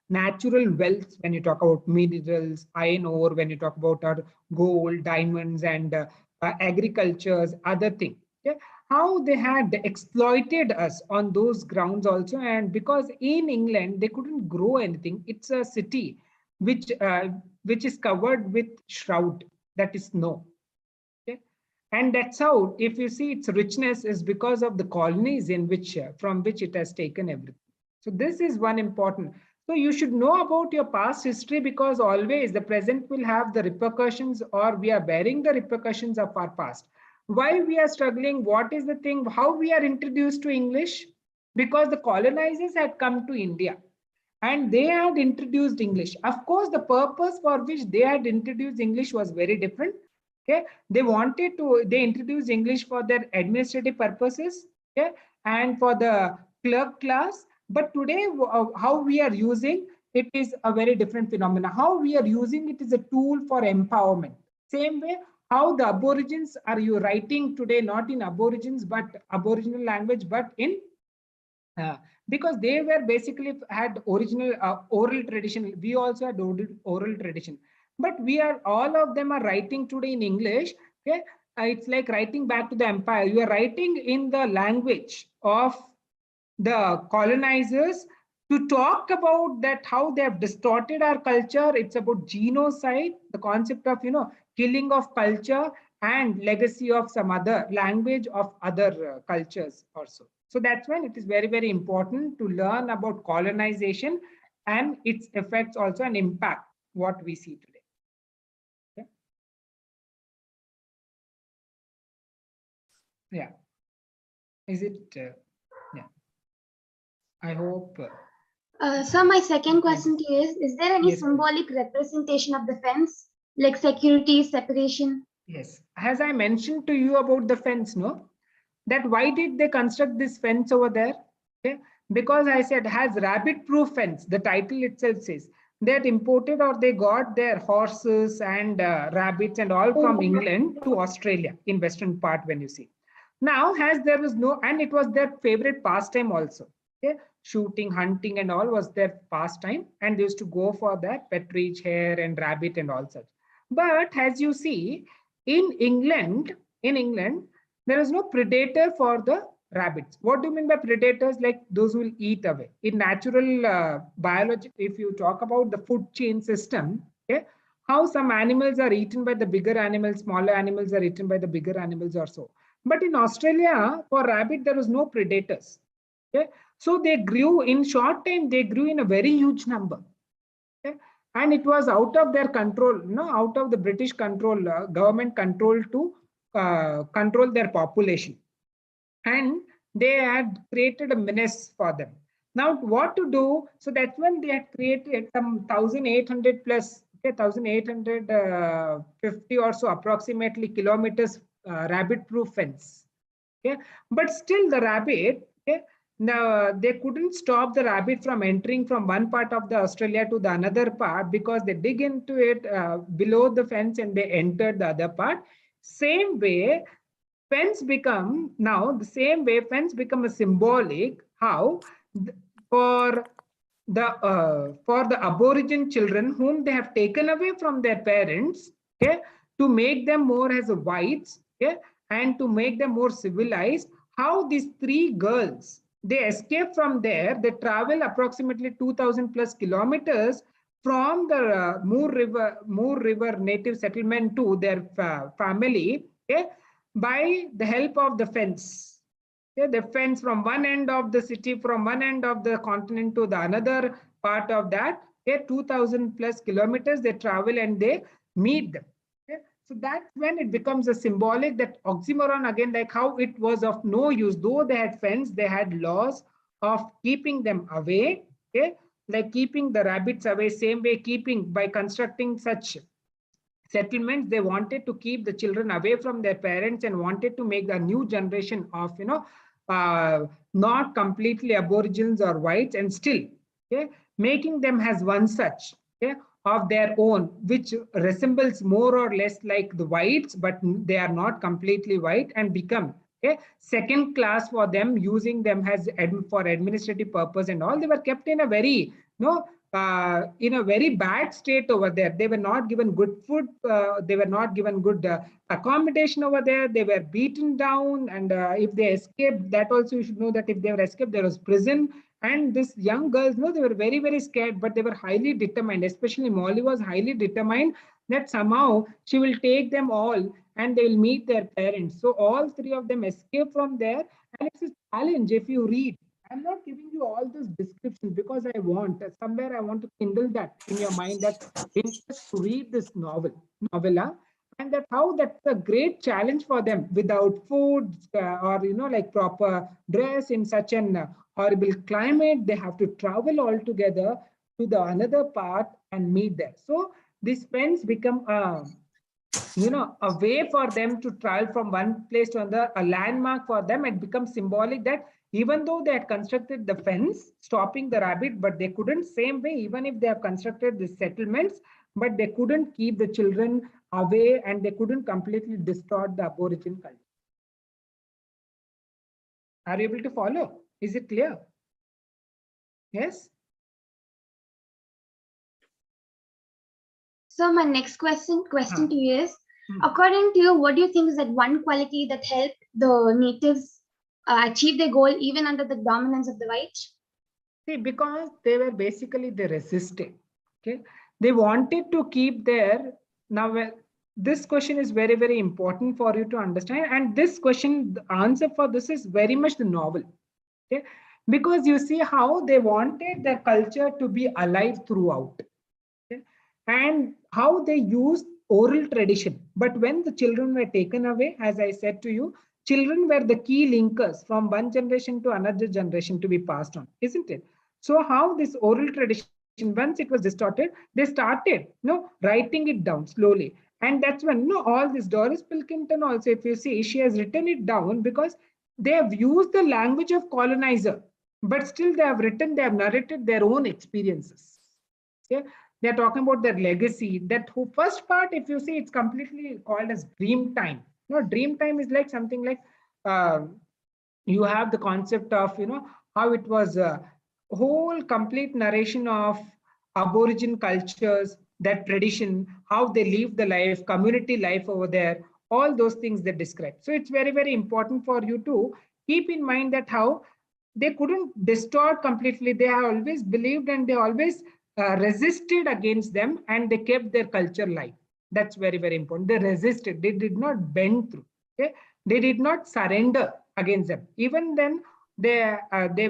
natural wealth when you talk about minerals, iron ore, when you talk about our gold, diamonds, and agricultures, other things. Okay? How they had exploited us on those grounds also. And because in England, they couldn't grow anything. It's a city which is covered with shroud, that is snow. Okay? And that's how, if you see, its richness is because of the colonies in which from which it has taken everything. So this is one important. So you should know about your past history, because always the present will have the repercussions, or we are bearing the repercussions of our past. Why we are struggling? What is the thing? How we are introduced to English? Because the colonizers had come to India and they had introduced English. Of course, the purpose for which they had introduced English was very different. Okay, they introduced English for their administrative purposes, okay, and for the clerk class. But today, how we are using it is a very different phenomena. How we are using it is a tool for empowerment. Same way, how the Aborigines are you writing today, not in Aborigines, but Aboriginal language, but in because they were basically had original oral tradition. We also had oral tradition, but we are all of them are writing today in English. Okay, it's like writing back to the empire. You are writing in the language of the colonizers to talk about that how they have distorted our culture. It's about genocide, the concept of killing of culture and legacy of some other language of other cultures also. So that's when it is very, very important to learn about colonization and its effects also and impact what we see today. Okay? Yeah. Is it? Yeah. I hope. So my second question to you is there any symbolic representation of the fence, like security, separation? Yes. As I mentioned to you about the fence, no? That why did they construct this fence over there? Okay, because I said has rabbit-proof fence. The title itself says they had imported or they got their horses and rabbits and all from England to Australia in western part when you see. Now, as there was no, and it was their favorite pastime also. Okay, shooting, hunting, and all was their pastime, and they used to go for that partridge, hare, and rabbit and all such. But as you see, in England, there is no predator for the rabbits. What do you mean by predators? Like those who will eat away. In natural biology, if you talk about the food chain system, okay, how some animals are eaten by the bigger animals, smaller animals are eaten by the bigger animals or so. But in Australia, for rabbit, there was no predators. Okay, so they grew in short time. They grew in a very huge number. Okay? And it was out of their control, out of the British control, government control to control their population. And they had created a menace for them. Now, what to do? So that's when they had created some 1,800 plus, okay, 1,850 or so approximately kilometers rabbit-proof fence. Okay, but still the rabbit, okay, now they couldn't stop the rabbit from entering from one part of the Australia to the another part, because they dig into it below the fence and they entered the other part. Same way, fence become a symbolic how for the Aborigine children whom they have taken away from their parents, okay, to make them more as a whites, okay, and to make them more civilized. How these three girls, they escape from there, they travel approximately 2,000 plus kilometers from the Moor River native settlement to their family, okay, by the help of the fence. Okay, the fence from one end of the city, from one end of the continent to the another part of that, okay, 2000 plus kilometers they travel and they meet them. Okay, so that's when it becomes a symbolic, that oxymoron again, like how it was of no use, though they had fence, they had laws of keeping them away. Okay, like keeping the rabbits away, same way keeping by constructing such settlements, they wanted to keep the children away from their parents and wanted to make a new generation of not completely aborigines or whites, and still, okay, making them as one such, okay, of their own, which resembles more or less like the whites, but they are not completely white, and become second class for them, using them as for administrative purpose and all. They were kept in a very in a very bad state over there. They were not given good food. They were not given good accommodation over there. They were beaten down, and if they escaped, that also you should know that if they were escaped, there was prison. And these young girls, they were very, very scared, but they were highly determined. Especially Molly was highly determined that somehow she will take them all and they will meet their parents. So all three of them escape from there, and it's a challenge if you read. I'm not giving you all this description because I want somewhere I want to kindle that in your mind, that interest to read this novella, and that how that's a great challenge for them without food or like proper dress in such an horrible climate. They have to travel all together to the another part and meet there. So these friends become a way for them to travel from one place to another, a landmark for them. It becomes symbolic that even though they had constructed the fence stopping the rabbit, but they couldn't, same way, even if they have constructed the settlements, but they couldn't keep the children away, and they couldn't completely distort the Aborigine culture. Are you able to follow? Is it clear? Yes? So my next question to you is, according to you, what do you think is that one quality that helped the natives achieve their goal even under the dominance of the whites? See, because they were basically, they resisted. Okay, they wanted to keep their. Now, this question is very, very important for you to understand, and this question, the answer for this is very much the novel. Okay, because you see how they wanted their culture to be alive throughout. Okay? And how they used oral tradition. But when the children were taken away, as I said to you, children were the key linkers from one generation to another generation to be passed on, isn't it? So how this oral tradition, once it was distorted, they started writing it down slowly. And that's when all this Doris Pilkington also, if you see, she has written it down because they have used the language of colonizer, but still they have narrated their own experiences. Okay? They're talking about their legacy. That first part, if you see, it's completely called as dream time. Dream time is like something like you have the concept of how it was a whole complete narration of Aborigine cultures, that tradition, how they live the life, community life over there, all those things they describe. So it's very, very important for you to keep in mind that how they couldn't distort completely. They have always believed, and they always resisted against them, and they kept their culture live. That's very, very important. They resisted. They did not bend through. Okay? They did not surrender against them. Even then, they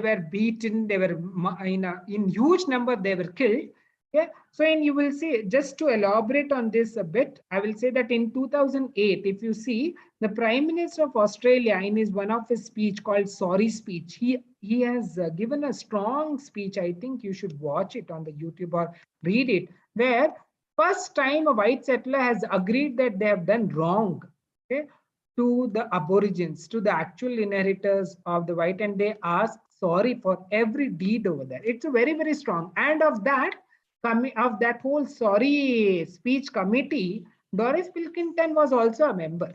were beaten. They were in huge number. They were killed. Yeah. So, you will see, just to elaborate on this a bit, I will say that in 2008, if you see, the Prime Minister of Australia, in one of his speech called Sorry Speech, he has given a strong speech. I think you should watch it on the YouTube or read it, where first time a white settler has agreed that they have done wrong, okay, to the Aborigines, to the actual inheritors of the white, and they ask sorry for every deed over there. It's a very, very strong. And of that whole sorry speech committee, Doris Pilkington was also a member.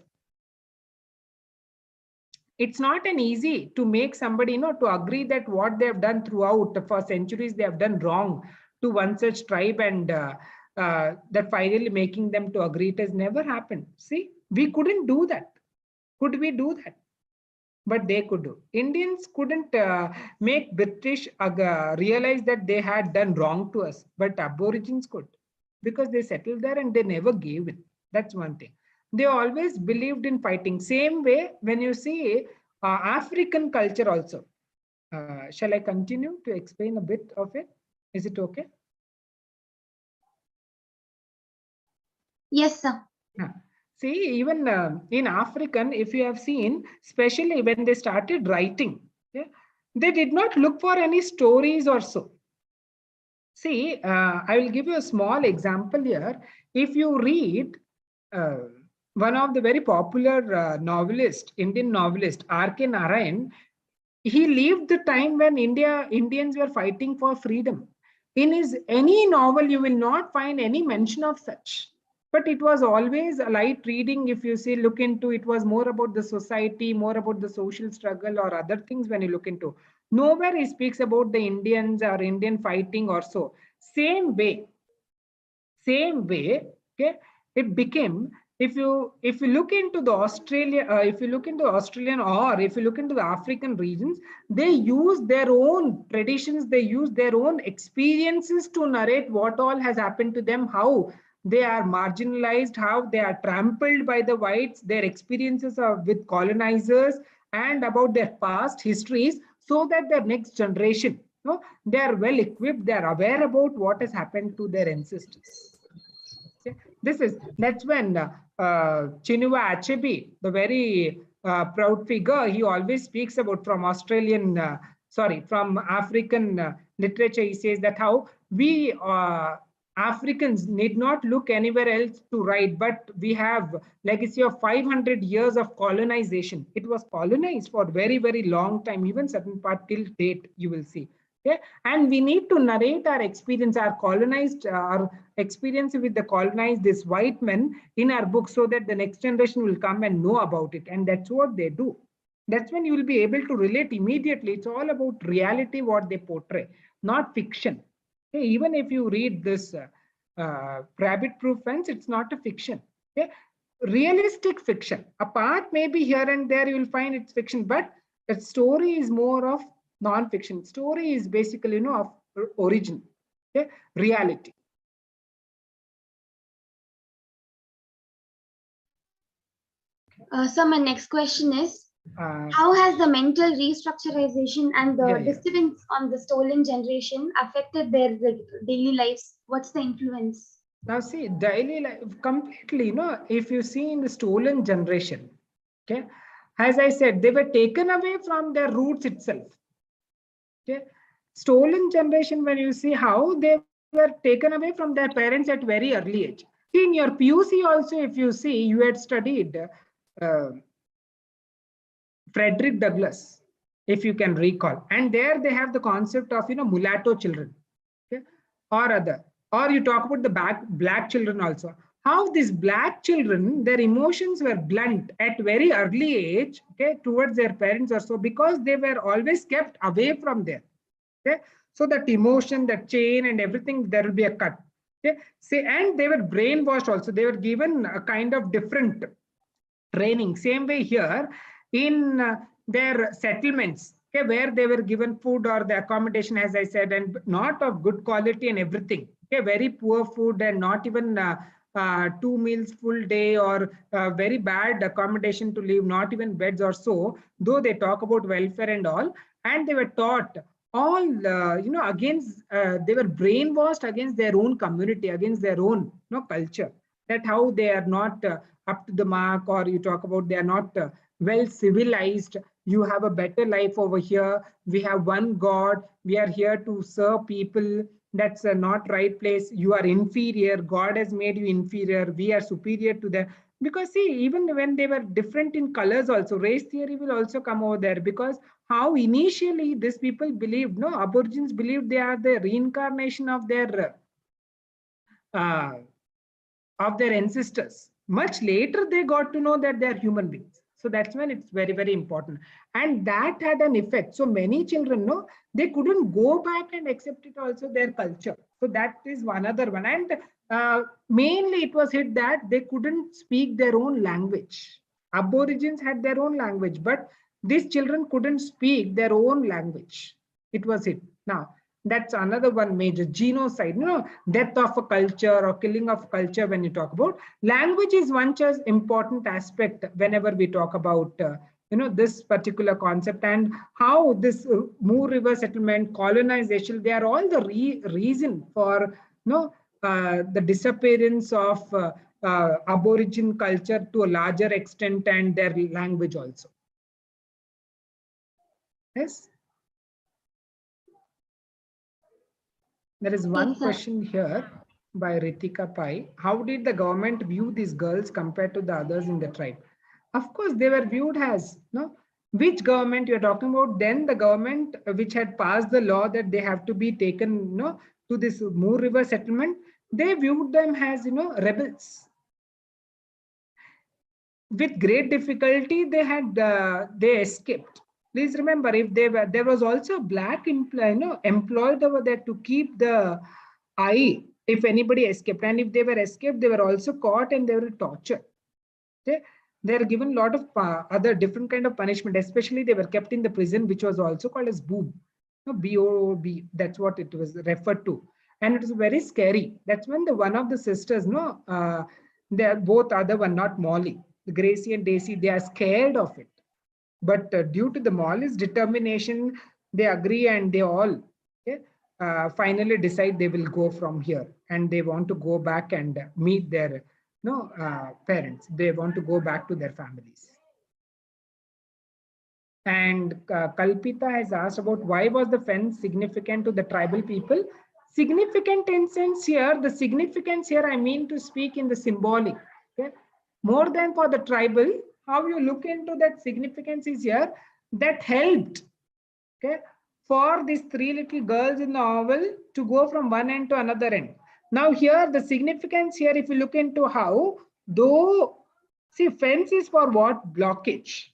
It's not an easy to make somebody, to agree that what they have done throughout for centuries, they have done wrong to one such tribe, and that finally making them to agree. It has never happened. See, we couldn't do that. Could we do that? But they could do. Indians couldn't make British realize that they had done wrong to us, but Aborigines could, because they settled there and they never gave in. That's one thing. they always believed in fighting. Same way when you see African culture also. Shall I continue to explain a bit of it? Is it okay? Yes, sir. See, even in African, if you have seen, especially when they started writing, yeah, they did not look for any stories or so. See, I will give you a small example here. If you read uh, one of the very popular Indian novelist, R.K. Narayan, he lived the time when Indians were fighting for freedom. In his any novel, you will not find any mention of such. But it was always a light reading. If you see, look into it, was more about the society, more about the social struggle or other things when you look into. Nowhere he speaks about the Indians or Indian fighting or so. Same way, okay, it became, if you look into the Australia, if you look into Australian, or if you look into the African regions, they use their own traditions, they use their own experiences to narrate what all has happened to them, how they are marginalized, how they are trampled by the whites, their experiences with colonizers, and about their past histories, so that their next generation, they are well equipped, they are aware about what has happened to their ancestors. Okay. That's when Chinua Achebe, the very proud figure, he always speaks about from from African literature. He says that how we Africans need not look anywhere else to write, but we have legacy of 500 years of colonization. It was colonized for very, very long time, even certain part till date, you will see. Okay? And we need to narrate our experience, our experience with the colonized, this white men in our book, so that the next generation will come and know about it. And that's what they do. That's when you will be able to relate immediately. It's all about reality, what they portray, not fiction. Okay? Even if you read this rabbit proof fence, it's not a fiction. Okay? Realistic fiction. A part maybe here and there you will find it's fiction, but the story is more of non-fiction. Story is basically, of origin, okay? Reality. So my next question is, how has the mental restructurization and the disturbance on the stolen generation affected their daily lives? What's the influence? Now see, daily life completely, if you see in the stolen generation, okay, as I said, they were taken away from their roots itself. Okay, stolen generation, when you see how they were taken away from their parents at very early age. See, in your PUC also, if you see, you had studied Frederick Douglass, if you can recall, and there they have the concept of mulatto children, okay, or you talk about the black children also. How these black children, their emotions were blunt at very early age, okay, towards their parents or so, because they were always kept away from there. Okay, so that emotion, that chain, and everything, there will be a cut. Okay, and they were brainwashed also. They were given a kind of different training. Same way here in their settlements, okay, where they were given food or the accommodation, as I said, and not of good quality and everything. Okay, very poor food and not even 2 meals full day, or very bad accommodation to live, not even beds or so, though they talk about welfare and all. And they were taught all, against, they were brainwashed against their own community, against their own culture, that how they are not up to the mark, or you talk about they are not well civilized. You have a better life over here. We have one God. We are here to serve people. That's not right place. You are inferior. God has made you inferior. We are superior to them. Because see, even when they were different in colors also, race theory will also come over there, because how initially these people believed, Aborigines believed they are the reincarnation of their ancestors. Much later, they got to know that they are human beings. So that's when it's very, very important. And that had an effect. So many children, they couldn't go back and accept it also, their culture. So that is one other one. And mainly it was hit that they couldn't speak their own language. Aborigines had their own language, but these children couldn't speak their own language. It was it. Now, That's another one major genocide, death of a culture or killing of culture. When you talk about language, is one such important aspect whenever we talk about this particular concept, and how this Moor River settlement, colonization, they are all the reason for the disappearance of Aborigine culture to a larger extent, and their language also. Yes. There is one question here by Ritika Pai. How did the government view these girls compared to the others in the tribe? Of course, they were viewed as, which government you're talking about? Then the government which had passed the law that they have to be taken, to this Moor River settlement, they viewed them as, rebels. With great difficulty, they escaped. Please remember, if there was also a black employed over there to keep the eye if anybody escaped, and if they were escaped, they were also caught and they were tortured. Okay? They are given a lot of other different kind of punishment. Especially they were kept in the prison, which was also called as boob, B-O-O-B. That's what it was referred to, and it was very scary. That's when one of the sisters, they are both other one, not Molly, Gracie and Daisy, they are scared of it. But due to the Molly's determination, they agree, and they all finally decide they will go from here, and they want to go back and meet their parents. They want to go back to their families. And Kalpita has asked about why was the fence significant to the tribal people? Significant in sense here, the significance here I mean to speak in the symbolic. Okay? More than for the tribal, how you look into that significance is here, that helped, okay, for these three little girls in the novel to go from one end to another end. Now here, the significance here, if you look into how, though, see, fence is for what? Blockage.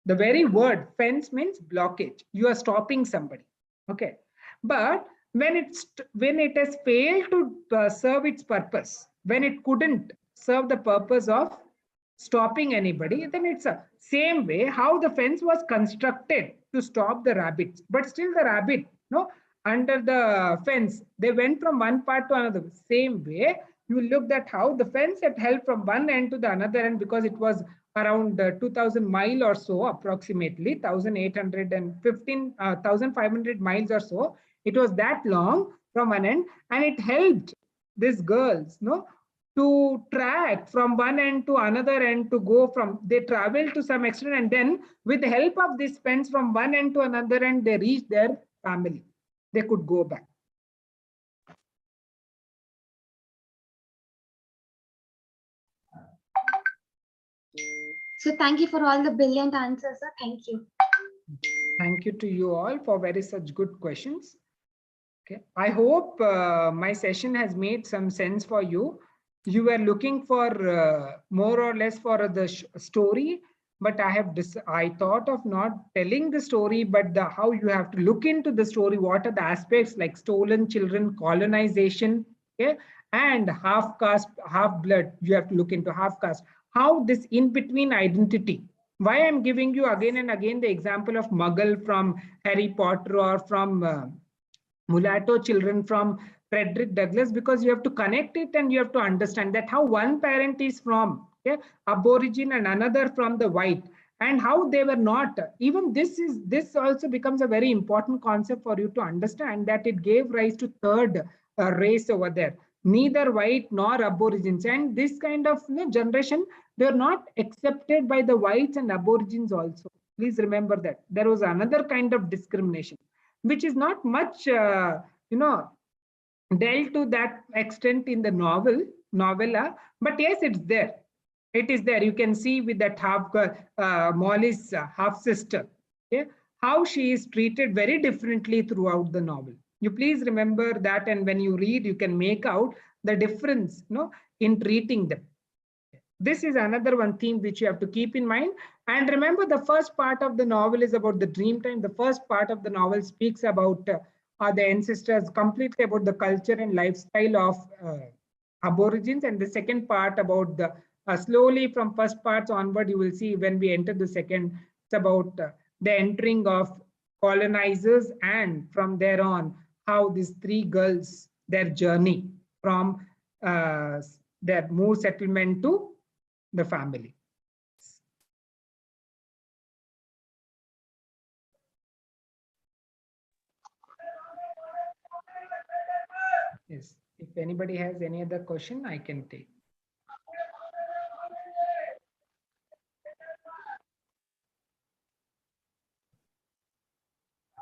The very word fence means blockage. You are stopping somebody, okay? But when it has failed to serve its purpose, when it couldn't serve the purpose of stopping anybody, then it's a same way how the fence was constructed to stop the rabbits. But still the rabbit, under the fence, they went from one part to another. Same way, you looked at how the fence had held from one end to the another end, because it was around 2000 miles or so, approximately 1815, 1500 miles or so. It was that long from one end, and it helped these girls, to track from one end to another end, to go from, they traveled to some extent, and then with the help of this fence from one end to another end, they reached their family. They could go back. So thank you for all the brilliant answers, sir. Thank you. Thank you to you all for very such good questions. Okay, I hope my session has made some sense for you. You were looking for more or less for the story, but I thought of not telling the story, but how you have to look into the story. What are the aspects like stolen children, colonization, okay, and half caste, half blood. You have to look into half caste. How this in between identity. Why I'm giving you again and again the example of Muggle from Harry Potter, or from mulatto children from Frederick Douglass, because you have to connect it and you have to understand that how one parent is from Aborigine and another from the white, and how they were not. Even this also becomes a very important concept for you to understand, that it gave rise to third race over there, neither white nor Aborigines. And this kind of generation, they're not accepted by the whites and Aborigines also. Please remember that there was another kind of discrimination, which is not much dealt to that extent in the novella, but yes, it's there. It is there. You can see with that Molly's half sister, okay, how she is treated very differently throughout the novel. You please remember that, and when you read, you can make out the difference, in treating them. This is another one theme which you have to keep in mind. And remember, the first part of the novel is about the dream time. The first part of the novel speaks about the ancestors, completely about the culture and lifestyle of Aborigines. And the second part about the slowly from first parts onward, you will see when we enter the second, it's about the entering of colonizers, and from there on, how these three girls, their journey from their more settlement to the family. Yes, if anybody has any other question, I can take.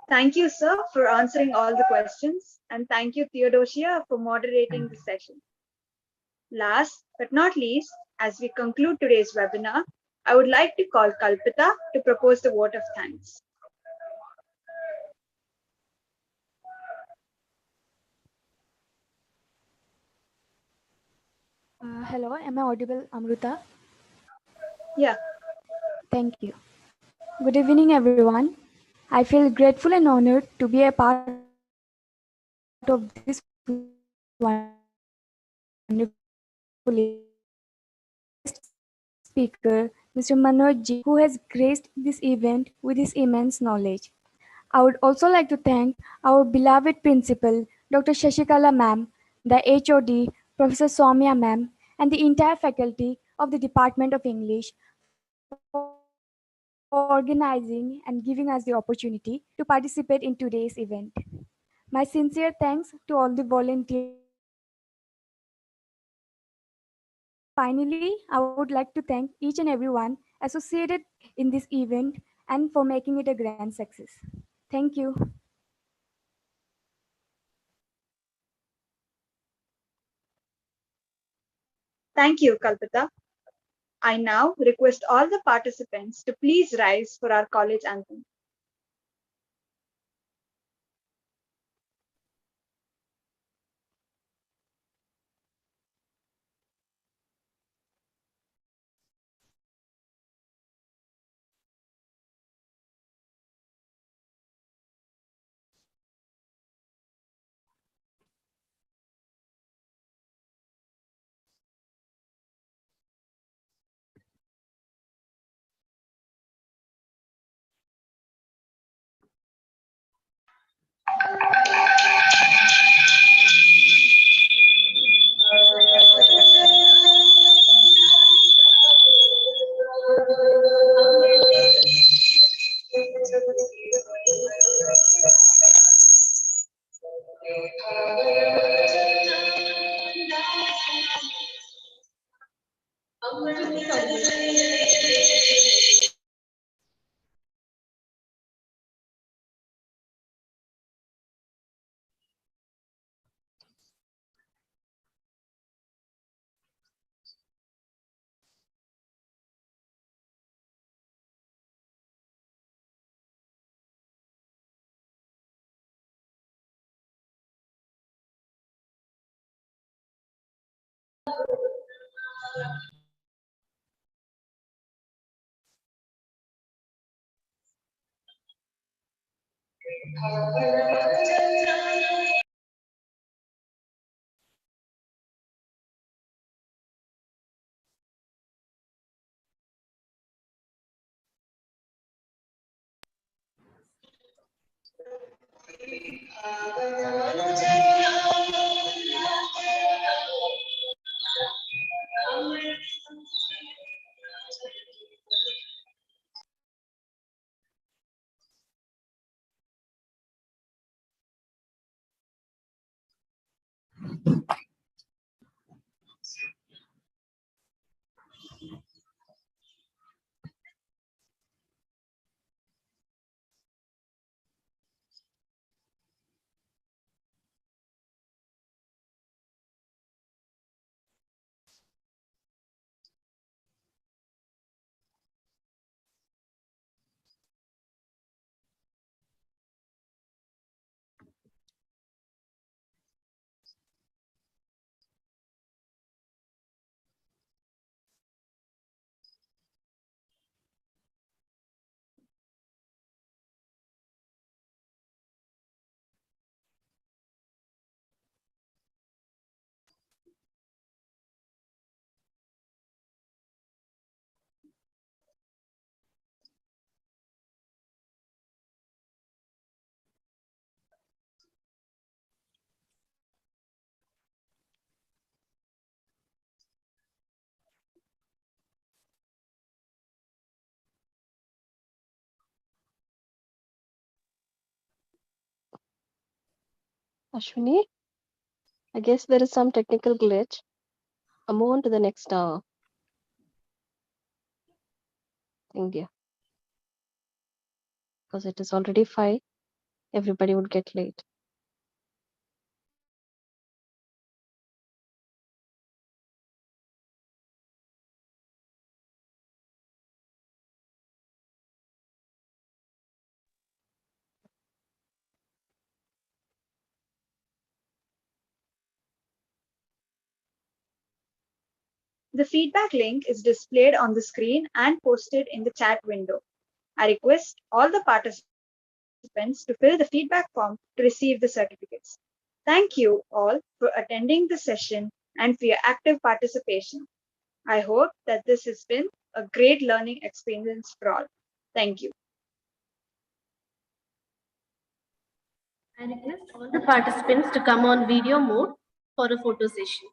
Thank you, sir, for answering all the questions. And thank you, Theodosia, for moderating the session. Last but not least, as we conclude today's webinar, I would like to call Kalpita to propose the vote of thanks. Hello, am I audible, Amruta? Yeah. Thank you. Good evening, everyone. I feel grateful and honored to be a part of this wonderful event. Speaker, Mr. Manoj Ji, who has graced this event with his immense knowledge. I would also like to thank our beloved principal, Dr. Shashikala ma'am, the HOD, Professor Soumya ma'am, and the entire faculty of the Department of English for organizing and giving us the opportunity to participate in today's event. My sincere thanks to all the volunteers. Finally, I would like to thank each and everyone associated in this event and for making it a grand success. Thank you. Thank you, Kalpita. I now request all the participants to please rise for our college anthem. Ashwini, I guess there is some technical glitch. I'll move on to the next thing here. Because it is already 5, everybody would get late. The feedback link is displayed on the screen and posted in the chat window. I request all the participants to fill the feedback form to receive the certificates. Thank you all for attending the session and for your active participation. I hope that this has been a great learning experience for all. Thank you. I request all the participants to come on video mode for a photo session.